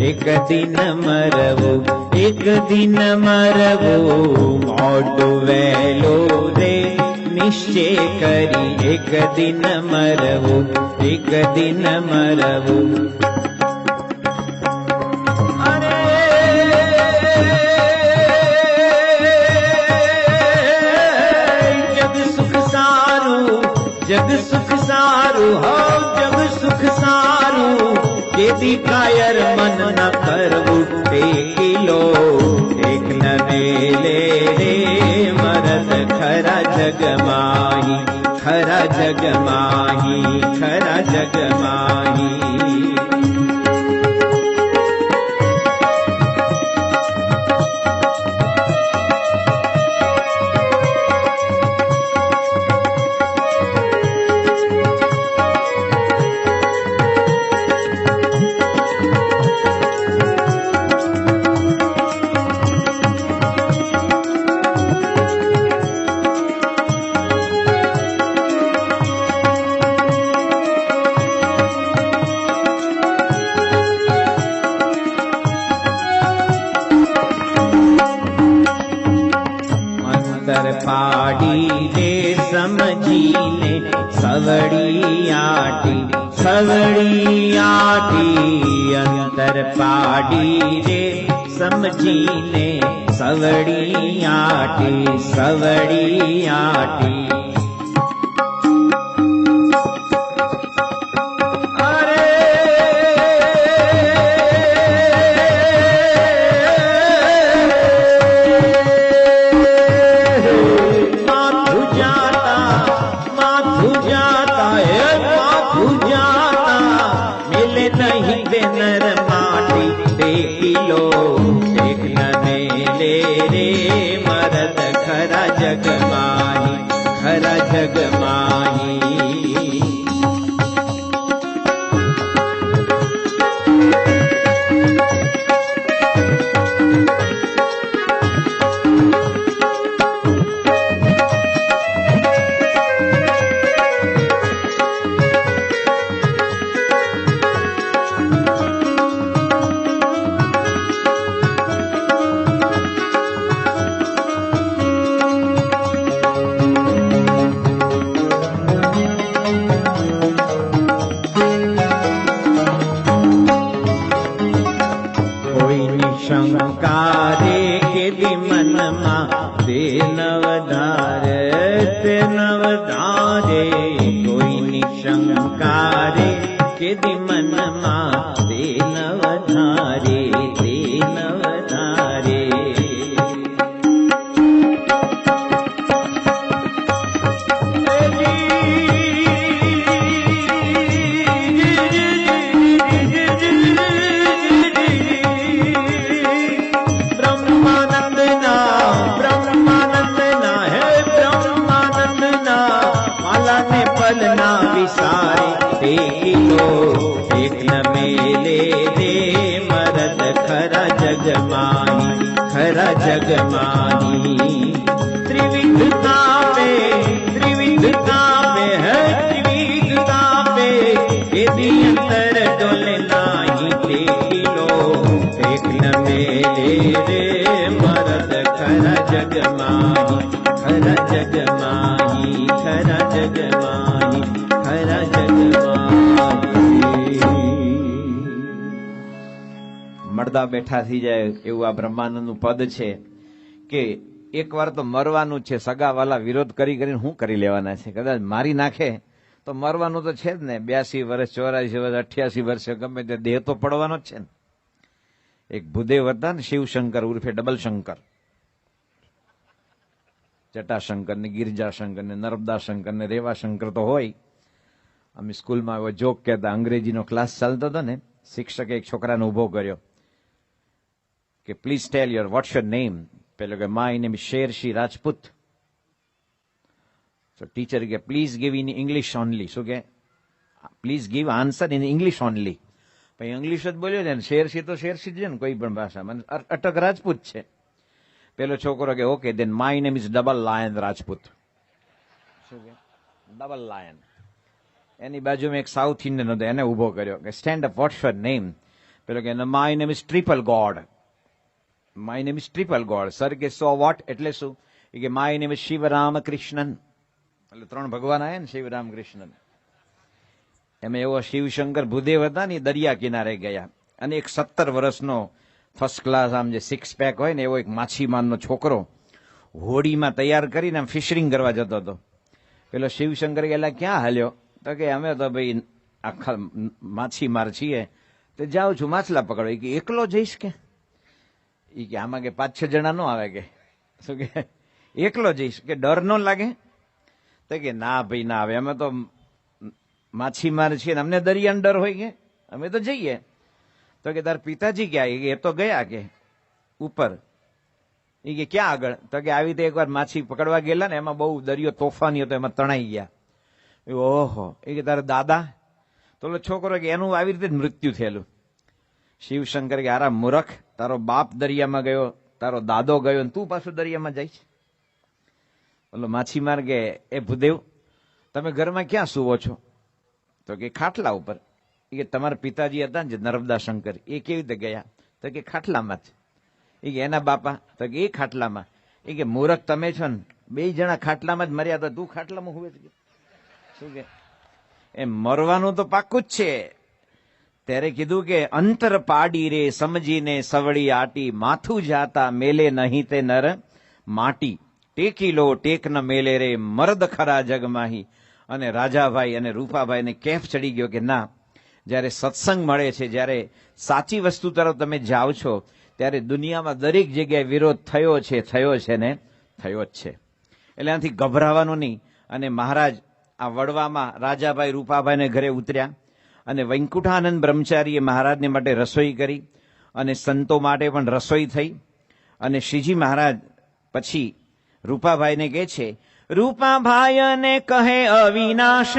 એક દિન મરવું, એક દિન મરવું, મોડું વહેલો રે નિશ્ચય કરી, એક દિન મરવું, એક દિન મરવું. જગ સુખ સારું, જગ સુખ સારું, હો જગ સુખ સારું, કેદી કાયર મન ન કરવું, ટેકી લો ટેક ન મેલે રે, મરદ ખરા जग माही, खरा जग माही, खरा जग माही। पाड़ी रे समझी ले सवड़ी आटी, सवड़ी आटी। अंतर पाड़ी रे समझी ले सवड़ी आटी, सवड़ी आटी। खरा जग माही, खरा जग माही। शंकारे के दिमन मा ते नवधारे, ते नवधारे। कोई निशंकारे के दिमन मा ते नवधारे, ते नवधारे। ना विसारे देखिलो एक न मेले दे मरद, खरा जग माही, खरा जग माही। त्रिविधता में है त्रिविधता में यदि अंतर डोले नाही देखिलो एक न मेले दे मरद, खरा जग माही, खरा जग माही, खरा जग माही, खरा जग माही। મળદા બેઠા થઈ જાય એવું આ બ્રહ્માનંદનું પદ છે કે એકવાર તો મરવાનું છે, સગાવાલા વિરોધ કરી કરીને શું કરી લેવાના છે? કદાચ મારી નાખે તો મરવાનું તો છે જ ને। 82 વર્ષ, 84 વર્ષ, 88 વર્ષે ગમે તે દેહ તો પડવાનો જ છે ને। એક ભૂદેવ હતા ને શિવશંકર ઉર્ફે ડબલ શંકર, જટાશંકર ને ગિરજાશંકર ને નર્મદાશંકર ને રેવાશંકર તો હોય। અમે સ્કૂલમાં એવો જોક કહેતા, અંગ્રેજીનો ક્લાસ ચાલતો હતો ને, શિક્ષકે એક છોકરાને ઉભો કર્યો કે please tell your what's your name? પેલો કે માય નેમ ઇઝ શેરશી રાજપૂત। તો ટીચર કે please give in English only. શું કે? Please give answer in English only. ભાઈ ઇંગ્લિશ જ બોલ્યો છે ને, શેરશી તો શેરશી જ છે ને કોઈ પણ ભાષામાં, અટક રાજપૂત છે। પેલો છોકરો કે okay then my name is double lion Rajput. શું કે? Double lion. એની બાજુમાં એક સાઉથ ઇન્ડિયન હતો, એને ઉભો કર્યો કે stand up, what's your name? પેલો કે my name is triple God, my name is triple God. Sir કે સો વોટ એટલે શું? કે my name is Shivram Krishnan. એટલે 3 ભગવાન આયા ને, શિવરામ કૃષ્ણન। એમાં એવો શિવશંકર ભૂદેવ હતા ને, દરિયા કિનારે ગયા અને એક 17 વર્ષનો ફર્સ્ટ ક્લાસ આમ જે 6 પેક હોય ને એવો એક માછીમારનો છોકરો હોડીમાં તૈયાર કરીને આમ ફિશરિંગ કરવા જતો હતો। પેલો શિવશંકર ગયેલા ક્યાં હાલ્યો? તો કે અમે તો ભાઈ આખા માછીમાર છીએ, તો જાઉં છું માછલા પકડો। કે એકલો જઈશ? કે આમાં કે 5-6 જણા નો આવે કે? શું કે એકલો જઈશ? કે ડર ન લાગે? તો કે ના ભાઈ ના આવે, અમે તો માછીમાર છીએ ને અમને દરિયાનો ડર હોય કે અમે તો જઈએ. તો કે તાર પિતાજી ક્યાં? એ તો ગયા કે ઉપર. એ કે ક્યાં આગળ? તો કે આવી રીતે એકવાર માછી પકડવા ગયેલા ને એમાં બહુ દરિયો તોફાની હતો, એમાં તણાઈ ગયા. ઓહો. એ કે તારા દાદા? તો છોકરો કે એનું આવી રીતે જ મૃત્યુ થયેલું. શિવશંકર કે આરા મૂર્ખ, તારો બાપ દરિયામાં ગયો, તારો દાદો ગયો ને તું પાછું દરિયામાં જાય છે? બોલો માછીમાર કે એ ભૂદેવ તમે ઘરમાં ક્યાં સુવો છો? તો કે ખાટલા ઉપર. એ કે તમારા પિતાજી હતા ને જે નર્મદા શંકર, એ કેવી રીતે ગયા? તો કે ખાટલામાં જ. એ કે એના બાપા? તો કે એ ખાટલામાં. એ કે મૂર્ખ તમે છો ને, બે જણા ખાટલામાં જ મર્યા, તો તું ખાટલામાં હુવે છે? શું કે એમ મરવાનું તો પાક્કું જ છે. ત્યારે કીધું કે અંતર પાડી રે સમજીને સવડી આટી, માથું જાતા મેલે નહીં તે નર માટી, ટેકી લો ટેક ન મેલે રે મર્દ ખરા જગમાહી. અને રાજાભાઈ અને રૂપાભાઈને કેફ ચડી ગયો કે ના, જ્યારે સત્સંગ મળે છે, જ્યારે સાચી વસ્તુ તરફ તમે જાઓ છો, ત્યારે દુનિયામાં દરેક જગ્યાએ વિરોધ થયો છે ને થયો જ છે. એટલે આનાથી ગભરાવાનું નહીં. અને મહારાજ આ વડવામાં રાજાભાઈ રૂપાભાઈને ઘરે ઉતર્યા અને વૈકુંઠાનંદ બ્રહ્મચારીએ મહારાજને માટે રસોઈ કરી અને સંતો માટે પણ રસોઈ થઈ. અને શ્રીજી મહારાજ પછી રૂપાભાઈને કહે છે, રૂપાભાઈને કહે અવિનાશ,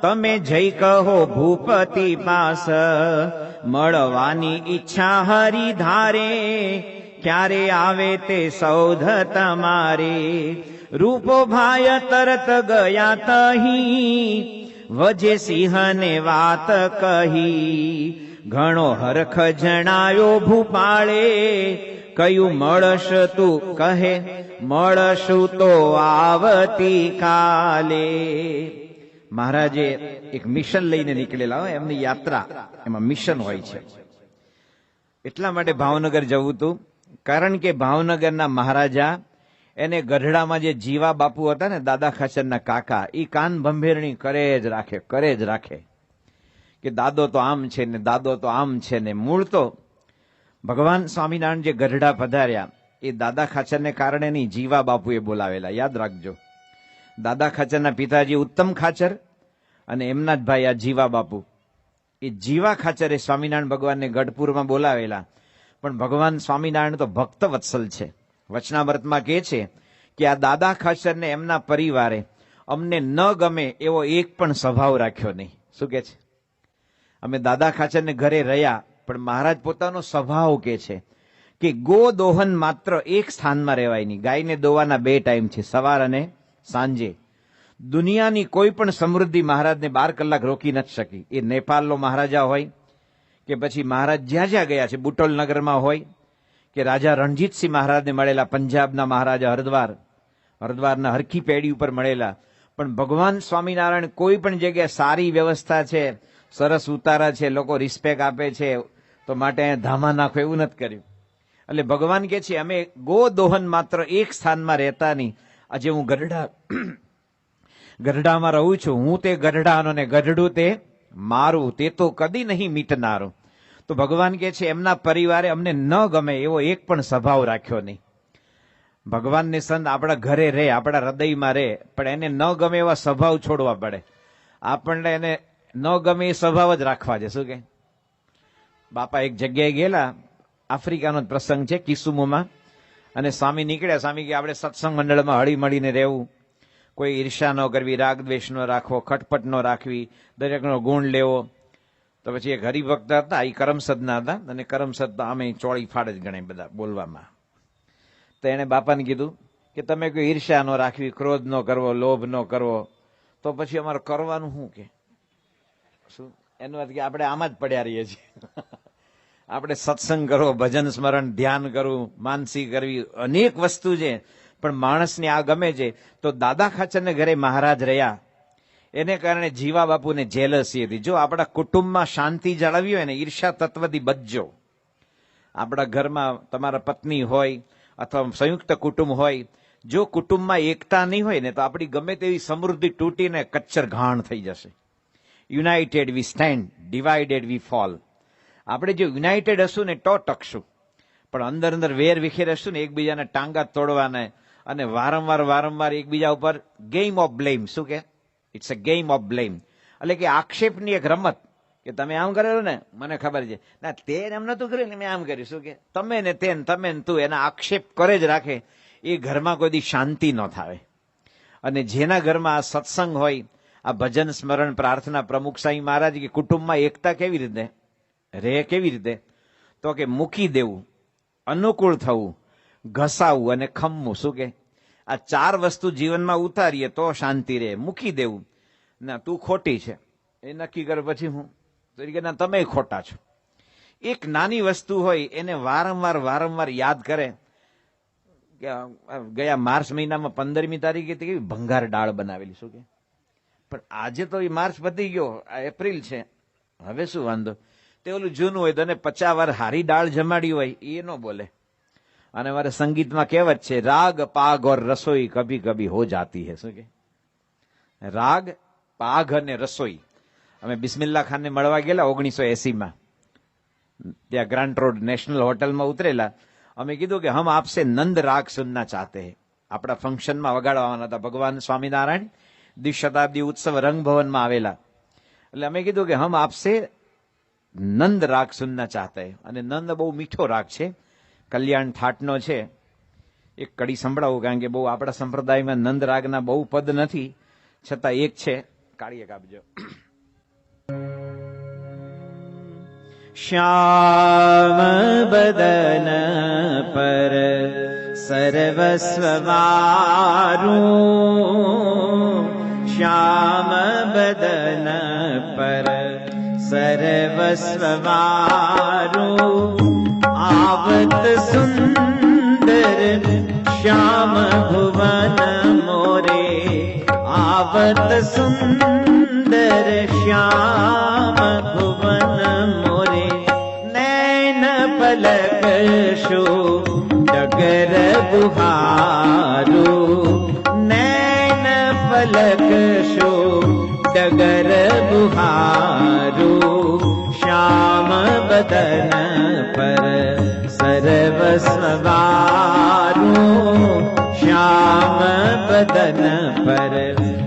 તમે જઈ કહો ભૂપતિ પાસ, મળવાની ઈચ્છા હરી ધારે, ક્યારે આવે તે સૌધ તમારે. રૂપો ભાઈ તરત ગયા તહી, વજે સિંહને વાત કહી. ઘણો હરખ જણાયો ભૂપાળે, કયું મળશ તું કહે, મળશું તો આવતી કાલે. મહારાજે એક મિશન લઈને નીકળેલા હોય, એમની યાત્રા એમાં મિશન હોય છે. એટલા માટે ભાવનગર જવું હતું, કારણ કે ભાવનગરના મહારાજા એને ગઢડામાં જે જીવા બાપુ હતા ને, દાદા ખાચરના કાકા, એ કાન ભંભેરણી કરે જ રાખે કે દાદો તો આમ છે ને, દાદો તો આમ છે ને. મૂળ તો ભગવાન સ્વામિનારાયણ જે ગઢડા પધાર્યા એ દાદા ખાચરને કારણે નહીં, જીવા બાપુએ બોલાવેલા. યાદ રાખજો, દાદા ખાચરના પિતાજી ઉત્તમ ખાચર અને એમના જ ભાઈ આ જીવા બાપુ. એ જીવા ખાચરે સ્વામિનારાયણ ભગવાનને ગઢપુરમાં બોલાવેલા. પણ ભગવાન સ્વામિનારાયણ તો ભક્ત વત્સલ છે. વચનામૃતમાં કહે છે કે આ દાદા ખાચરને એમના પરિવારે અમને ન ગમે એવો એક પણ સ્વભાવ રાખ્યો નહીં. શું કે છે? અમે દાદા ખાચરને ઘરે રહ્યા, પણ મહારાજ પોતાનો સ્વભાવ કે છે કે ગો દોહન માત્ર એક સ્થાનમાં રહેવાય નહીં. ગાયને દોવાના 2 ટાઈમ છે, સવાર અને સાંજે. દુનિયાની કોઈ પણ સમૃદ્ધિ મહારાજને 12 કલાક રોકી નથી શકી. એ નેપાળનો મહારાજા હોય કે પછી મહારાજ જ્યાં જ્યાં ગયા છે, બુટોલ નગરમાં હોય કે રાજા રણજીતસિંહ મહારાજને મળેલા, પંજાબના મહારાજા હરદ્વારના હરખી પેઢી ઉપર મળેલા. પણ ભગવાન સ્વામિનારાયણ કોઈ પણ જગ્યાએ સારી વ્યવસ્થા છે, સરસ ઉતારા છે, લોકો રિસ્પેક્ટ આપે છે, તો માટે ધામા નાખો એવું નથી કર્યું. એટલે ભગવાન કે છે અમે ગો દોહન માત્ર એક સ્થાનમાં રહેતા નહીં. આજે હું ગઢડામાં રહું છું, હું તે ગઢડાનો ને ગઢડું તે મારું, તે તો કદી નહીં મીટનારું. તો ભગવાન કે છે એમના પરિવારે અમને ન ગમે એવો એક પણ સ્વભાવ રાખ્યો નહીં. ભગવાનને સંત આપણા ઘરે રહે, આપણા હૃદયમાં રહે, પણ એને ન ગમે એવા સ્વભાવ છોડવા પડે. આપણને એને ન ગમે એ સ્વભાવ જ રાખવા છે. શું કે બાપા એક જગ્યાએ ગયેલા, આફ્રિકાનો જ પ્રસંગ છે, કિસુમોમાં, અને સ્વામી નીકળ્યા. સ્વામી કે આપણે સત્સંગ મંડળમાં હળી મળીને રહેવું, કોઈ ઈર્ષા ન કરવી, રાગ દ્વેષ ન રાખવો, ખટપટ ન રાખવી, દરેકનો ગુણ લેવો. તો પછી એક હરિભક્ત હતા, એ કરમસદના હતા, અને કરમસદ તો આમે ચોળી ફાડ જ ગણે બધા બોલવામાં. તો એને બાપાને કીધું કે તમે કોઈ ઈર્ષા ન રાખવી, ક્રોધ ન કરવો, લોભ ન કરવો, તો પછી અમારે કરવાનું શું? કે શું એનો અર્થ કે આપણે આમાં જ પડ્યા રહીએ છીએ. આપણે સત્સંગ કરવો, ભજન સ્મરણ, ધ્યાન કરવું, માનસી કરવી, અનેક વસ્તુ છે, પણ માણસને આ ગમે છે. તો દાદા ખાચરને ઘરે મહારાજ રહ્યા, એને કારણે જીવા બાપુને જેલસી હતી. જો આપણા કુટુંબમાં શાંતિ જાળવવી હોય ને, ઈર્ષા તત્વથી બચજો. આપણા ઘરમાં તમારા પત્ની હોય અથવા સંયુક્ત કુટુંબ હોય, જો કુટુંબમાં એકતા નહીં હોય ને, તો આપણી ગમે તેવી સમૃદ્ધિ તૂટીને કચ્છર ઘાણ થઈ જશે. United we stand, divided we fall. આપણે જો યુનાઇટેડ હશું ને તો ટકશું, પણ અંદર વેર વિખેર હશું ને, એકબીજાને ટાંગા તોડવાને અને વારંવાર એકબીજા ઉપર ગેમ ઓફ બ્લેમ, શું કે it's a game of blame, એટલે કે આક્ષેપની એક રમત કે તમે આમ કરેલું ને, મને ખબર છે ના તે એમ નતું કર્યું ને મેં આમ કર્યું, શું કે તમે ને તે તમે ને તું, એના આક્ષેપ કરે જ રાખે. એ ઘરમાં કોઈ દી શાંતિ ન થાવે. અને જેના ઘરમાં આ સત્સંગ હોય, આ ભજન સ્મરણ પ્રાર્થના, પ્રમુખ સાંઈ મહારાજ કે કુટુંબમાં એકતા કેવી રીતે રહે, કેવી રીતે, તો કે મૂકી દેવું, અનુકૂળ થવું, ઘસાવું અને ખમવું, શું કે આ 4 વસ્તુ જીવનમાં ઉતારીએ તો શાંતિ રહે. મૂકી દેવું, ના તું ખોટી છે એ નક્કી કર, પછી હું તો ના તમે ખોટા છો. એક નાની વસ્તુ હોય એને વારંવાર યાદ કરે. ગયા માર્ચ મહિનામાં 15મી તારીખે કેવી ભંગાર ડાળ બનાવેલી, શું કે પણ આજે તો એ માર્ચ પતી ગયો, આ એપ્રિલ છે, હવે શું વાંધો. તે ઓલું જૂનું હોય તો 50 વાર હારી ડાળ જમાડી હોય એ ન બોલે. અને મારે સંગીતમાં કહેવત છે, રાગ પાગ ઓર રસોઈ કભી કભી હો જાતી હે, શું કે રાગ પાગ અને રસોઈ. અમે બિસ્મિલ્લા ખાનને મળવા ગયેલા 1980માં, ત્યાં ગ્રાન્ટ રોડ નેશનલ હોટલમાં ઉતરેલા. અમે કીધું કે હમ આપસે નંદ રાગ સુનના ચાહતે હૈ. આપણા ફંક્શનમાં વગાડવાના હતા, ભગવાન સ્વામિનારાયણ દ્વિશતાબ્દી ઉત્સવ રંગભવનમાં આવેલા. એટલે અમે કીધું કે હમ આપસે નંદ રાગ સુનના ચાહતે હૈ. અને નંદ બહુ મીઠો રાગ છે, કલ્યાણ ઠાટનો છે. એક કડી સંભળાવું, કારણ કે બહુ આપણા સંપ્રદાયમાં નંદ રાગના બહુ પદ નથી, છતાં એક છે, કાઢીએ કાપજો. શ્યામ બદન પર સર્વસ્વ વારું, શ્યામ બદન પર સર્વસ્વ વારું, આવત સુંદર શ્યામ ભુવન મોરે, આવત સુંદર શ્યામ ભુવન મોરે, નૈન પલક શો ડગર બુહારું, નૈન પલક શો ડગર બુહારું, શ્યામ બદન પર સર્વસ્વ વારું, શ્યામ બદન પર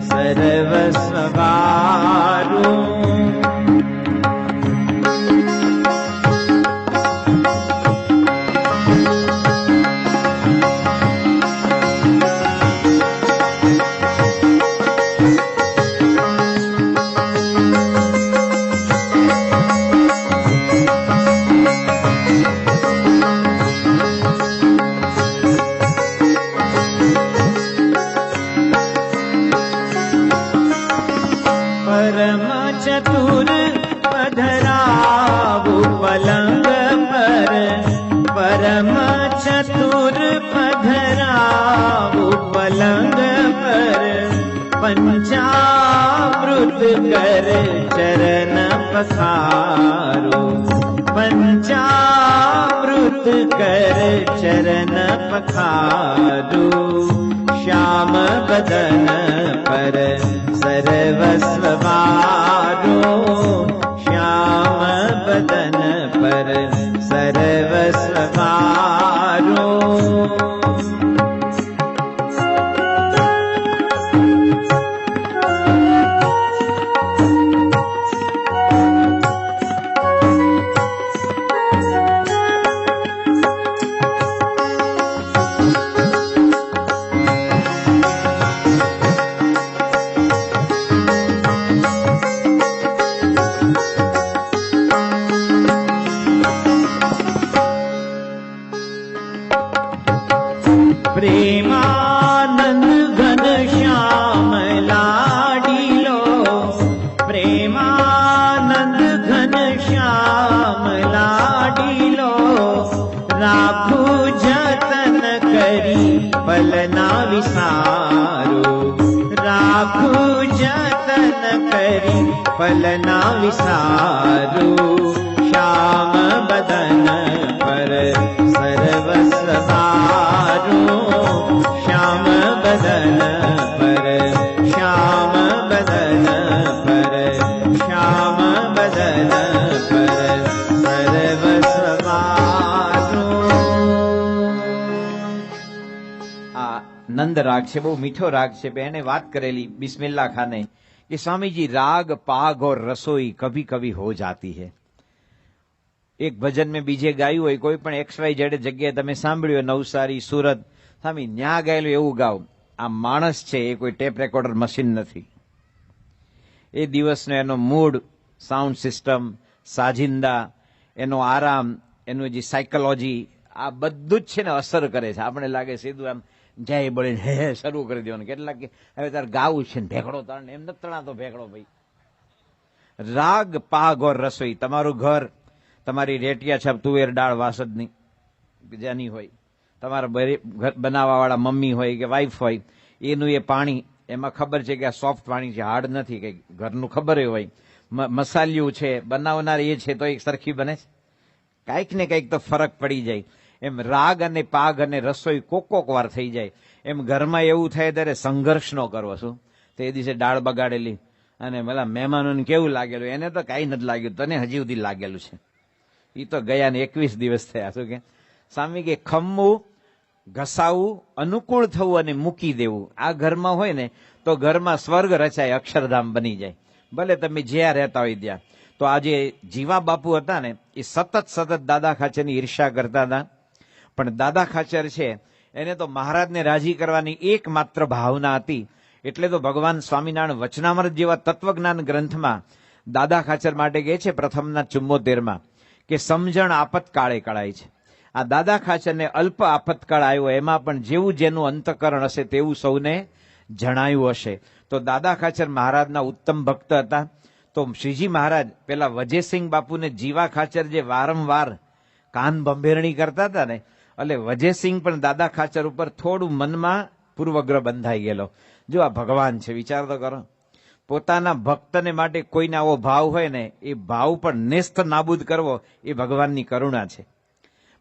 સર્વસ્વ વારું. પરમ ચતુર પધરાવું પલંગ પર, પરમ ચતુર પધરાવું પલંગ પર, પંચામૃત કર ચરણ પખારું, પંચામૃત કર ચરણ પખારું, શ્યામ બદન પર સર્વસ્વ વારું, શ્યામ બદન પર સર્વસ્વ વારું. પ્રેમાનંદ ઘન શ્યામ લાડીલો, પ્રેમાનંદ ઘન શ્યામ લાડીલો, રાખું જતન કરી પલના વિસારું, રાખું જતન કરી પલના વિસારું, શ્યામ બદન પર સર્વસ્વ વારું, શ્યામ બદન પર, શ્યામ બદન પર, શ્યામ બદન પર સર્વસ્વ વારું. આ મંદ રાગ છે, બહુ મીઠો રાગ છે. એને વાત કરેલી બિસ્મિલ્લા ખાને કે સ્વામીજી રાગ પાગ और रसोई कभी कभी हो जाती है. એક ભજન મેં બીજે ગાયું હોય, કોઈ પણ XY જગ્યાએ તમે સાંભળ્યું હોય, નવસારી, સુરત, સ્વામી ન્યા ગાયેલું એવું ગાવ. આ માણસ છે એ કોઈ ટેપ રેકોર્ડર મશીન નથી. એ દિવસનો એનો મૂડ, સાઉન્ડ સિસ્ટમ, સાજિંદા, એનો આરામ, એનું જે સાયકોલોજી, આ બધું જ છે ને અસર કરે છે. આપણે લાગે સીધું આમ જય બોલીને હે શરૂ કરી દેવાનું. કેટલાક કે હવે તારે ગાવું છે ને ભેગડો તાણ, એમ નથી તણાતો ભેગડો. ભાઈ રાગ પાગ ઓર રસોઈ, તમારું ઘર, તમારી રેટિયા છાપ તુવેર દાળ વાસદની જેની હોય, તમારા બનાવવા વાળા મમ્મી હોય કે વાઈફ હોય, એનું એ પાણી, એમાં ખબર છે કે આ સોફ્ટ પાણી છે, હાર્ડ નથી, કઈ ઘરનું ખબર હોય. મસાલિયું છે, બનાવનાર એ છે તો એક સરખી બને છે, કાંઈક ને કંઈક તો ફરક પડી જાય. એમ રાગ અને પાગ અને રસોઈ કોક વાર થઈ જાય. એમ ઘરમાં એવું થાય ત્યારે સંઘર્ષ ન કરવો. શું તે દિવસે દાળ બગાડેલી અને પેલા મહેમાનોને કેવું લાગેલું, એને તો કઈ નથી લાગ્યું, તને હજી સુધી લાગેલું છે. એ તો ગયા ને 21 દિવસ થયા. શું કે સ્વામી કે ખમવું, ઘસાવું, અનુકૂળ થવું અને મૂકી દેવું, આ ઘરમાં હોય ને તો ઘરમાં સ્વર્ગ રચાય, અક્ષરધામ બની જાય. ભલે તમે જ્યાં રહેતા હોય ત્યાં. તો આજે જીવા બાપુ હતા ને એ સતત દાદા ખાચરની ઈર્ષા કરતા હતા. પણ દાદા ખાચર છે એને તો મહારાજને રાજી કરવાની એકમાત્ર ભાવના હતી. એટલે તો ભગવાન સ્વામિનારાયણ વચનામૃત જેવા તત્વજ્ઞાન ગ્રંથમાં દાદા ખાચર માટે કહે છે પ્રથમના 74માં કે સમજણ આપતકાળે કળાય છે. આ દાદા ખાચરને અલ્પ આપતકાળ આવ્યો, એમાં પણ જેવું જેનું અંતકરણ હશે તેવું સૌને જણાયું હશે. તો દાદા ખાચર મહારાજના ઉત્તમ ભક્ત હતા. તો શ્રીજી મહારાજ પેલા વજયસિંહ બાપુને જીવા ખાચર જે વારંવાર કાન બંભેરણી કરતા હતા ને, એટલે વજયસિંહ પણ દાદા ખાચર ઉપર થોડું મનમાં પૂર્વગ્રહ બંધાઈ ગયેલો. જો આ ભગવાન છે, વિચાર તો કરો. પોતાના ભક્તને માટે કોઈને આવો ભાવ હોય ને, એ ભાવ પણ નેસ્ત નાબૂદ કરવો એ ભગવાનની કરુણા છે.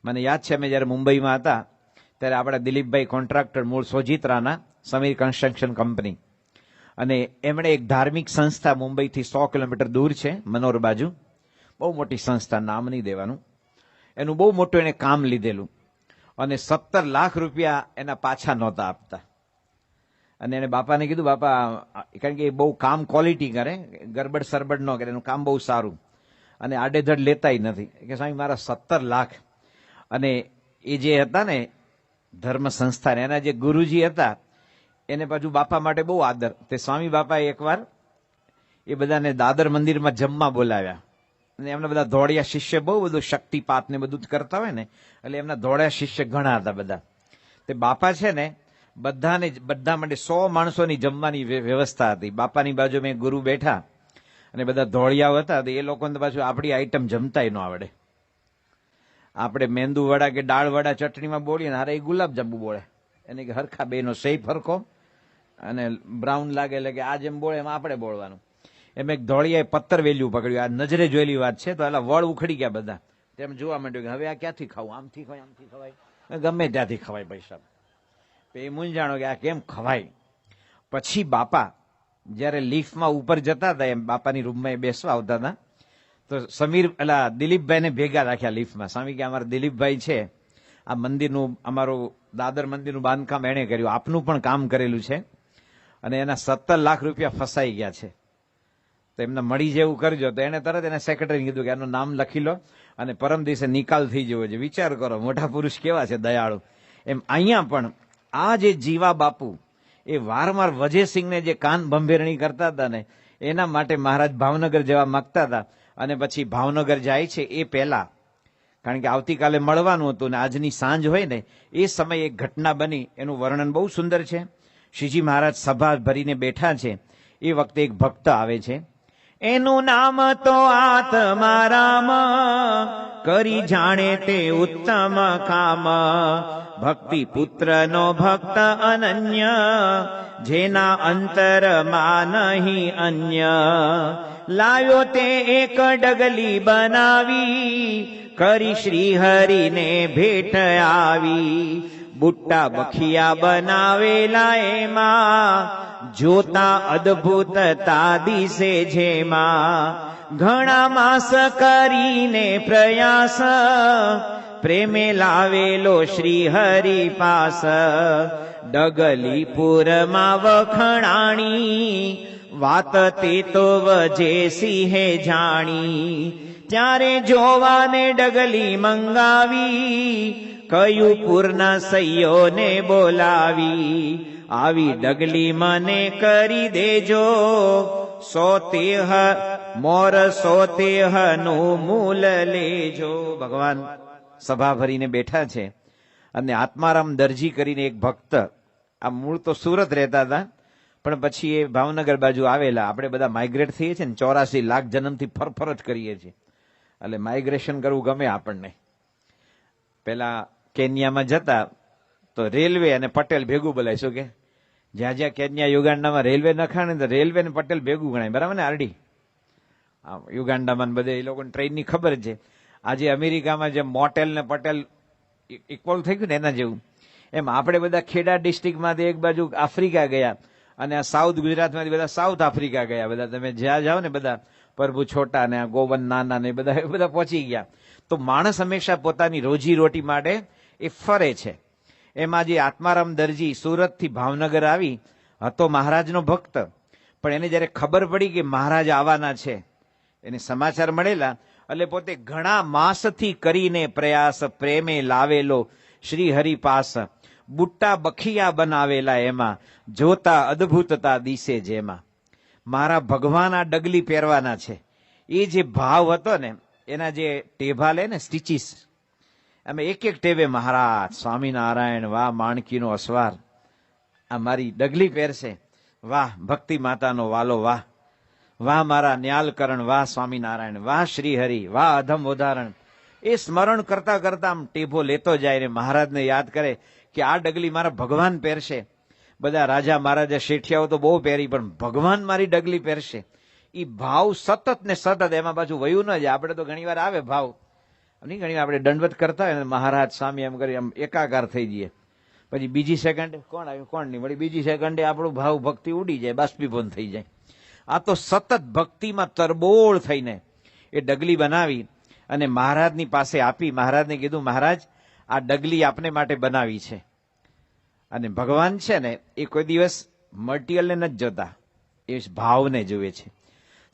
મને યાદ છે અમે જયારે મુંબઈમાં હતા ત્યારે આપણા દિલીપભાઈ કોન્ટ્રાક્ટર, મૂળ સોજિત્રાના, સમીર કન્સ્ટ્રક્શન કંપની, અને એમણે એક ધાર્મિક સંસ્થા મુંબઈથી 100 કિલોમીટર દૂર છે, મનોર બાજુ, બહુ મોટી સંસ્થા, નામ નહીં દેવાનું, એનું બહુ મોટું એને કામ લીધેલું અને 17 લાખ રૂપિયા એના પાછા નહોતા આપતા. અને એને બાપાને કીધું, બાપા, કારણ કે એ બહુ કામ ક્વોલિટી કરે, ગરબડ સરબડ ન કરે, એનું કામ બહુ સારું અને આડેધડ લેતાય નથી. કે સ્વામી મારા 17 લાખ. અને એ જે હતા ને ધર્મ સંસ્થા, એના જે ગુરુજી હતા એને પાછું બાપા માટે બહુ આદર. તે સ્વામી બાપાએ એકવાર એ બધાને દાદર મંદિરમાં જમવા બોલાવ્યા અને એમના બધા ધોળિયા શિષ્ય, બહુ બધું શક્તિપાત ને બધું કરતા હોય ને, એટલે એમના ધોળિયા શિષ્ય ઘણા હતા બધા. તે બાપા છે ને બધા માટે 100 માણસોની જમવાની વ્યવસ્થા હતી. બાપાની બાજુ મેં ગુરુ બેઠા અને બધા ધોળિયાઓ હતા. એ લોકોને પાછું આપણી આઈટમ જમતાય ન આવડે. આપણે મેંદુ વડા કે દાળ વડા ચટણીમાં બોલીએ ને, હારે એ ગુલાબજાંબુ બોલે. એને કે હરખા બેનો સહી ફરકો અને બ્રાઉન લાગે એટલે કે આ જેમ બોલે એમ આપણે બોલવાનું. એમ એક ધોળિયાએ પત્તર વેલ્યું પકડ્યું. આ નજરે જોયેલી વાત છે. તો એલા વળ ઉખડી ગયા બધા. તેમ જોવા માંડ્યું કે હવે આ ક્યાંથી ખાવું, આમથી ખવાય, આમથી ખવાય, ગમે ત્યાંથી ખવાય. પૈસા એ મૂંઝાણો કે આ કેમ ખવાય. પછી બાપા જયારે લિફ્ટમાં ઉપર જતા હતા, એમ બાપાની રૂમમાં બેસવા આવતા હતા, તો સમીર પેલા દિલીપભાઈને ભેગા રાખ્યા લિફ્ટમાં. સ્વામી કે અમારા દિલીપભાઈ છે, આ મંદિરનું, અમારું દાદર મંદિરનું બાંધકામ એણે કર્યું, આપનું પણ કામ કરેલું છે અને એના 17 લાખ રૂપિયા ફસાઈ ગયા છે, તો એમને મળી જેવું કરજો. તો એને તરત એના સેક્રેટરીને કીધું કે એનું નામ લખી લો અને પરમ દિવસે નિકાલ થઈ જવો છે. વિચાર કરો, મોટા પુરુષ કેવા છે, દયાળુ. એમ અહીંયા પણ આ જે જીવા બાપુ એ વારંવાર વજયસિંહને જે કાન બંભેરણી કરતા હતા ને, એના માટે મહારાજ ભાવનગર જવા માંગતા હતા. અને પછી ભાવનગર જાય છે એ પહેલા, કારણ કે આવતીકાલે મળવાનું હતું ને આજની સાંજ હોય ને એ સમયે એક ઘટના બની, એનું વર્ણન બહુ સુંદર છે. શ્રીજી મહારાજ સભા ભરીને બેઠા છે, એ વખતે એક ભક્ત આવે છે. એનું નામ તો આત્મારામ, કરી જાણે તે ઉત્તમ કામ, ભક્તિ પુત્રનો ભક્ત અનન્ય, જેના અંતરમાં નહીં અન્ય. લાવ્યો તે એક ડગલી બનાવી, કરી શ્રી હરિને ભેટ આવી. બુટ્ટા બખિયા બનાવેલા એમાં, જોતા અદ્ભુતતા દિશે જેમાં. ઘણા માસ કરીને પ્રયાસ, પ્રેમે લાવેલો શ્રી હરિ પાસ ડગલીપુરમાં વખણાણી વાત તે તો વજે સિંહે જાણી ત્યારે જોવાને ડગલી મંગાવી કયું પૂરના સૈયોને બોલાવી આવી ડગલી મને કરી દેજો સોતેહ મોર સોતેહ નું મૂલ લેજો. ભગવાન સભા ભરીને બેઠા છે અને આત્મારામ દરજી કરીને એક ભક્ત, આ મૂળ તો સુરત રહેતા હતા પણ પછી એ ભાવનગર બાજુ આવેલા. આપણે બધા માઇગ્રેટ થઈએ છીએ ને, 84 લાખ જન્મથી ફરફર જ કરીએ છીએ એટલે માઇગ્રેશન કરવું ગમે આપણને. પેલા કેન્યામાં જતા તો રેલવે અને પટેલ ભેગું બોલાય. શું કે જ્યાં જ્યાં કેન્યા યુગાન્ડામાં રેલવે નખાણે તો રેલવે ને પટેલ ભેગું ગણાય, બરાબર ને આરડી? યુગાન્ડામાં બધે એ લોકોને ટ્રેનની ખબર છે. આજે અમેરિકામાં જેમ મોટેલ ને પટેલ ઇક્વલ થઈ ગયું ને એના જેવું, એમ આપણે બધા ખેડા ડિસ્ટ્રિક્ટમાંથી એક બાજુ આફ્રિકા ગયા અને આ સાઉથ ગુજરાતમાંથી બધા સાઉથ આફ્રિકા ગયા. બધા તમે જ્યાં જાઓ ને બધા પ્રભુ છોટા ને ગોવન નાના ને બધા પહોંચી ગયા. તો માણસ હંમેશા પોતાની રોજી રોટી માટે એ ફરે છે. એમાં જે આત્મારામ દરજી સુરતથી ભાવનગર આવી હતો મહારાજનો ભક્ત, પણ એને જયારે ખબર પડી કે મહારાજ આવવાના છે, એને સમાચાર મળેલા એટલે પોતે ઘણા માસથી કરીને પ્રયાસ પ્રેમે લાવેલો શ્રી હરિ પાસ બુટ્ટા બખિયા બનાવેલા એમાં જોતા અદભુતતા દિશે જેમાં. મારા ભગવાન આ ડગલી પહેરવાના છે એ જે ભાવ હતો ને, એના જે ટેભા લે ને સ્ટીચીસ, અમે એક એક ટેવે મહારાજ સ્વામિનારાયણ, વાહ માણકીનો અસવાર, આ મારી ડગલી પહેરશે, વાહ ભક્તિ માતાનો વાલો, વાહ વાહ મારા ન્યાલકરણ, વાહ સ્વામિનારાયણ, વાહ શ્રી હરિ, વાહ અધમ ઉદાહરણ. એ સ્મરણ કરતા કરતા આમ ટેભો લેતો જાય ને મહારાજને યાદ કરે કે આ ડગલી મારા ભગવાન પહેરશે. બધા રાજા મહારાજા શેઠિયાઓ તો બહુ પહેરી, પણ ભગવાન મારી ડગલી પહેરશે. એ ભાવ સતત ને સતત, એમાં પાછું વયું ન જાય. આપણે તો ઘણી વાર આવે ભાવ નહીં, ઘણી વાર આપણે દંડવત કરતા હોય ને મહારાજ સ્વામી એમ કરી આમ એકાકાર થઈ જઈએ, પછી બીજી સેકન્ડે કોણ આવ્યું કોણ નહીં મળી, બીજી સેકન્ડે આપણું ભાવ ભક્તિ ઉડી જાય, બાષ્પીભવન થઈ જાય. આ તો સતત ભક્તિમાં તરબોળ થઈને એ ડગલી બનાવી અને મહારાજની પાસે આપી. મહારાજને કીધું મહારાજ આ ડગલી આપને માટે બનાવી છે. અને ભગવાન છે ને એ કોઈ દિવસ મટીરિયલને નથી જોતા, એ ભાવને જુએ છે.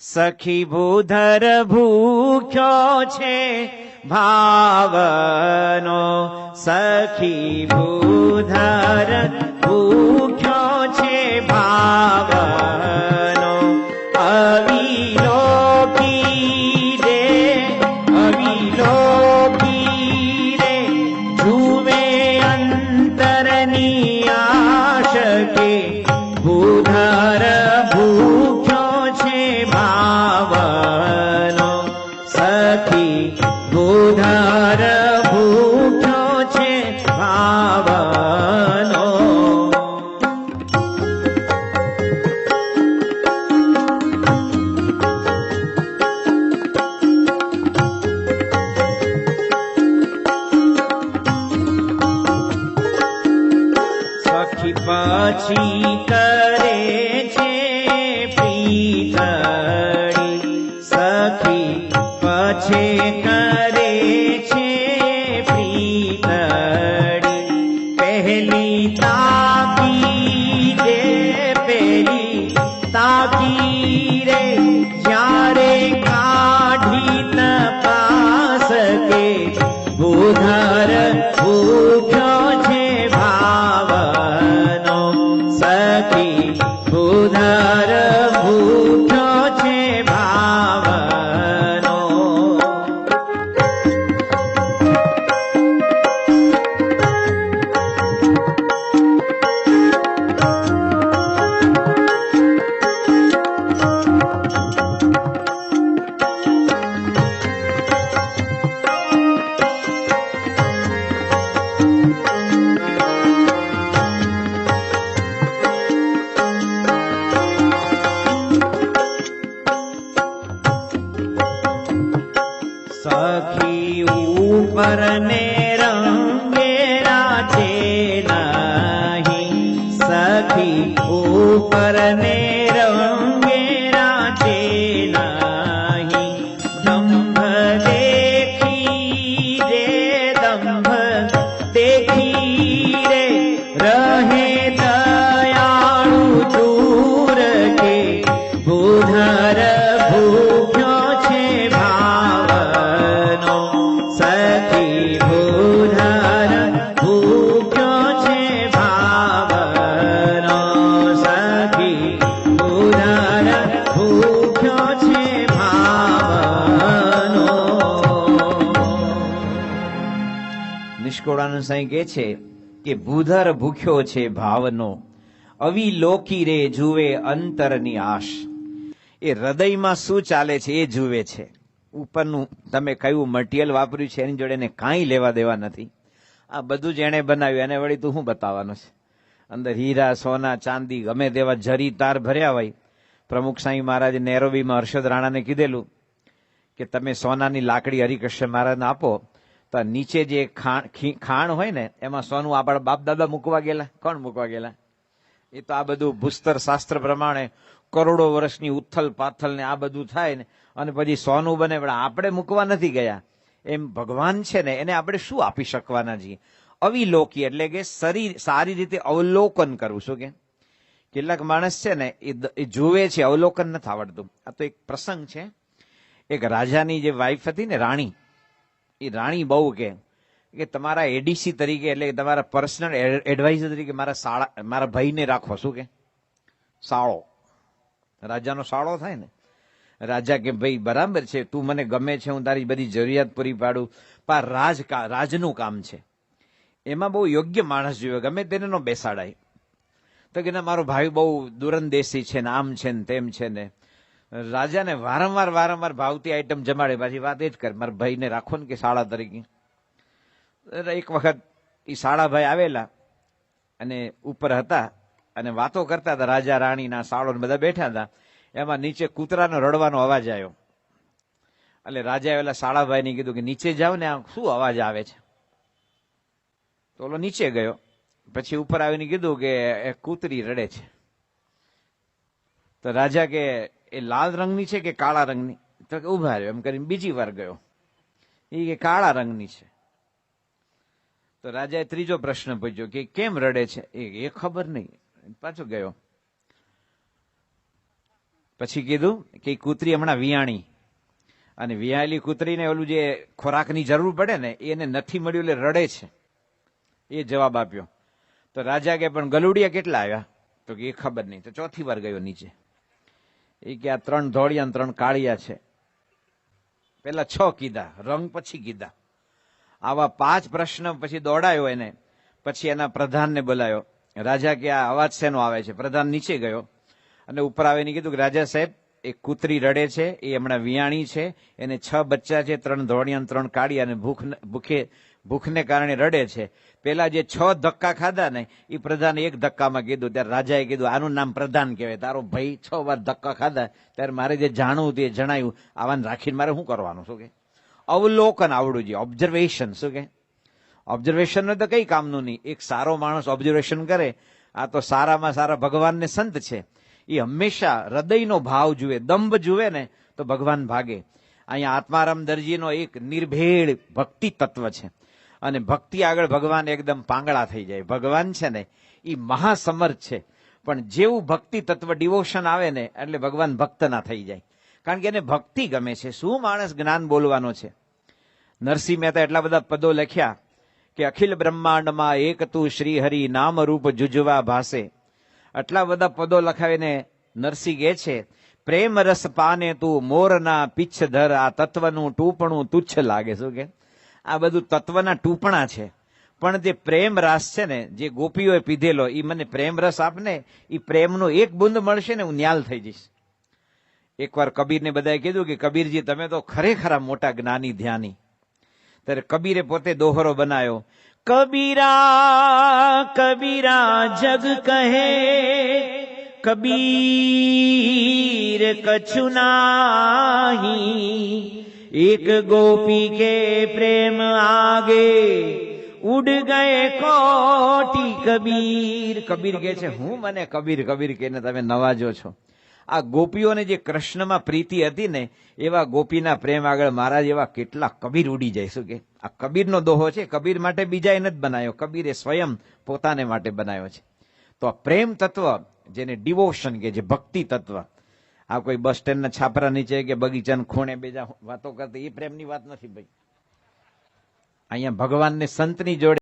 સખી ભૂધર ભૂખ્યો છે ભાવનો, સખી ભૂધર ભૂખ્યો છે ભાવનો, અવિલોકી રે અવિલોકી રે જુએ અંતરની આશકે, ભૂધર ભૂખ્યો છે ભાવનો, સખી ભૂધર ભૂખ્યો છે ભાવનો. પછી કરે છે પ્રીતડી, સખી પછી કરે છે પ્રીતડી, પહેલી તાકી રે પહેલી તાકી રે જ્યારે કાઢી તપાસ કે, ભૂધર ભૂખ્યો છે ભાવનો, સખી ભૂધર ભૂખ્યો છે ભાવનો. સખી ઉપર ને રંગે રાચે નહીં, સખી ઉપર ને રંગે રાચે નહીં, દંભ દેખી રે દંભ સખી ભૂધર ભૂખ્યો છે ભાવનો, સખી ભૂધર ભૂખ્યો છે ભાવનો. નિષ્કુળાનંદ સાંઈ કહે છે કે ભૂધર ભૂખ્યો છે ભાવનો, અવિલોકી રે જુએ અંતરની આશ. એ હૃદયમાં શું ચાલે છે એ જુએ છે. ઉપરનું તમે કયું મટીરિયલ વાપર્યું છે એની જોડે એને કાંઈ લેવા દેવા નથી. આ બધું જ એણે બનાવ્યું, એને વળી તું શું બતાવવાનું છે? અંદર હીરા સોના ચાંદી ગમે તેવા જરી તાર ભર્યા હોય. પ્રમુખ સાંઈ મહારાજે નેરોબીમાં હર્ષદ રાણાને કીધેલું કે તમે સોનાની લાકડી હરિકૃષ્ણ મહારાજને આપો તો નીચે જે ખાણ હોય ને એમાં સોનું આપણા બાપ દાદા મૂકવા ગયેલા. કોણ મૂકવા ગયેલા? એ તો આ બધું ભૂસ્તર શાસ્ત્ર પ્રમાણે કરોડો વર્ષની ઉથલ પાથલ ને આ બધું થાય ને અને પછી સોનું બને, પણ આપણે મૂકવા નથી ગયા. એમ ભગવાન છે ને એને આપણે શું આપી શકવાના છીએ? અવિલોકી એટલે કે સારી રીતે અવલોકન કરવું. શું કે કેટલાક માણસ છે ને એ જુએ છે, અવલોકન નથી આવડતું. આ તો એક પ્રસંગ છે. એક રાજાની જે વાઈફ હતી ને રાણી, એ રાણી બહુ કે તમારા એડીસી તરીકે એટલે તમારા પર્સનલ એડવાઇઝર તરીકે મારા ભાઈને રાખો. શું કે સાળો, રાજાનો સાળો થાય ને. રાજા કે ભાઈ બરાબર છે, તું મને ગમે છે, હું તારી બધી જરૂરિયાત પૂરી પાડું, પણ રાજનું કામ છે, એમાં બહુ યોગ્ય માણસ જોઈએ, ગમે તેને નો બેસાડાય. તો કે ના મારો ભાઈ બહુ દુરંદેશી છે ને આમ છે ને તેમ છે ને. રાજાને વારંવાર ભાવતી આઈટમ જમાડે, પાછી વાત એ જ કરે મારા ભાઈને રાખો ને કે સાળા તરીકે. એક વખત એ સાળાભાઈ આવેલા અને ઉપર હતા અને વાતો કરતા હતા. રાજા રાણીના સાળો બધા બેઠા હતા. એમાં નીચે કૂતરાનો રડવાનો અવાજ આવ્યો. એટલે રાજા આવેલા સાળાભાઈને કીધું કે નીચે જાઓ ને, આ શું અવાજ આવે છે? તો ઓલો નીચે ગયો. પછી ઉપર આવીને કીધું કે એ કૂતરી રડે છે. તો રાજા કે એ લાલ રંગની છે કે કાળા રંગની? તો કે ઉભા રહ્યો એમ કરીને બીજી વાર ગયો. એ કે કાળા રંગની છે. તો રાજાએ ત્રીજો પ્રશ્ન પૂછ્યો કે કેમ રડે છે? એ ખબર નહીં. પાછો ગયો. પછી કીધું કે કૂતરી હમણાં વિયાણી, અને વિયાયેલી કૂતરીને ઓલું જે ખોરાકની જરૂર પડે ને એને નથી મળ્યું એટલે રડે છે. એ જવાબ આપ્યો. તો રાજા કે પણ ગલુડિયા કેટલા આવ્યા? તો કે એ ખબર નહીં. તો ચોથી વાર ગયો નીચે. એ કે આ 3 ધોળિયા અને 3 કાળિયા છે. પેલા 6 કીધા, રંગ પછી કીધા. આવા 5 પ્રશ્ન પછી દોડાયો એને. પછી એના પ્રધાનને બોલાયો. રાજા કે આ અવાજ શેનો આવે છે? પ્રધાન નીચે ગયો અને ઉપર આવીને કીધું કે રાજા સાહેબ, એક કૂતરી રડે છે, એ હમણાં વિયાણી છે, એને 6 બચ્ચા છે, 3 ધોળિયા 3 કાળિયા, અને ભૂખને કારણે રડે છે. પેલા જે 6 ધક્કા ખાધા ને એ પ્રધાને 1 ધક્કામાં કીધું. ત્યારે રાજાએ કીધું આનું નામ પ્રધાન કહેવાય. તારો ભાઈ 6 વાર ધક્કા ખાધા, ત્યારે મારે જે જાણવું તે જણાયું, આવાને રાખીને મારે શું કરવાનું? શું કે અવલોકન આવડું જોઈએ, ઓબ્ઝર્વેશન. શું કે ઓબ્ઝર્વેશન તો કઈ કામનું નહીં. એક સારો માણસ ઓબ્ઝર્વેશન કરે. આ તો સારામાં સારા ભગવાનને સંત છે, એ હંમેશા હૃદયનો ભાવ જુએ. દંભ જુએ ને તો ભગવાન ભાગે. અહીંયા આત્મારામ દરજીનો એક નિર્ભેળ ભક્તિ તત્વ છે, અને ભક્તિ આગળ ભગવાન એકદમ પાંગળા થઈ જાય. ભગવાન છે ને એ મહાસમર્થ છે, પણ જેવું ભક્તિ તત્વ ડિવોશન આવે ને એટલે ભગવાન ભક્ત ના થઈ જાય, કારણ કે એને ભક્તિ ગમે છે. શું માણસ જ્ઞાન બોલવાનો છે? નરસિંહ મહેતા એટલા બધા પદો લખ્યા કે અખિલ બ્રહ્માંડમાં એક તું શ્રી હરિ નામ રૂપ જુજવા ભાસે. આટલા બધા પદો લખાવીને નરસિંહ કહે છે પ્રેમ રસ પાને તું મોરના પીછ ધર. આ તત્વનું ટૂંપણું તુચ્છ લાગે. શું કે આ બધું તત્વના ટૂંપણા છે, પણ જે પ્રેમ રસ છે ને જે ગોપીઓએ પીધેલો, એ મને પ્રેમ રસ આપને, એ પ્રેમનો એક બુંદ મળશે ને હું ન્યાલ થઈ જઈશ. એકવાર કબીરને બધાએ કીધું કે કબીરજી તમે તો ખરેખર મોટા જ્ઞાની ધ્યાની. ત્યારે કબીરે પોતે દોહરો બનાવ્યો. કબીરા કબીરા જગ કહે, કબીર કछु નાહી. એક ગોપી કે પ્રેમ આગે, ઉડ ગયે કોટી કબીર. કબીર કે છે હું મને કબીર કબીર કહીને તમે નવાજો છો. આ ગોપીઓને જે કૃષ્ણમાં પ્રીતિ હતી ને એવા ગોપીના પ્રેમ આગળ મહારાજ એવા કેટલા કબીર ઉડી જાય. શું કે આ કબીરનો દોહો છે. કબીર માટે બીજાએ નથી બનાવ્યો, કબીરે સ્વયં પોતાને માટે બનાવ્યો છે. તો આ પ્રેમ તત્વ જેને ડિવોશન કે જે ભક્તિ તત્વ, આ કોઈ બસ સ્ટેન્ડના છાપરા નીચે કે બગીચાના ખૂણે બેજા વાતો કરતી એ પ્રેમની વાત નથી ભાઈ. અહીંયા ભગવાનને સંતની જોડે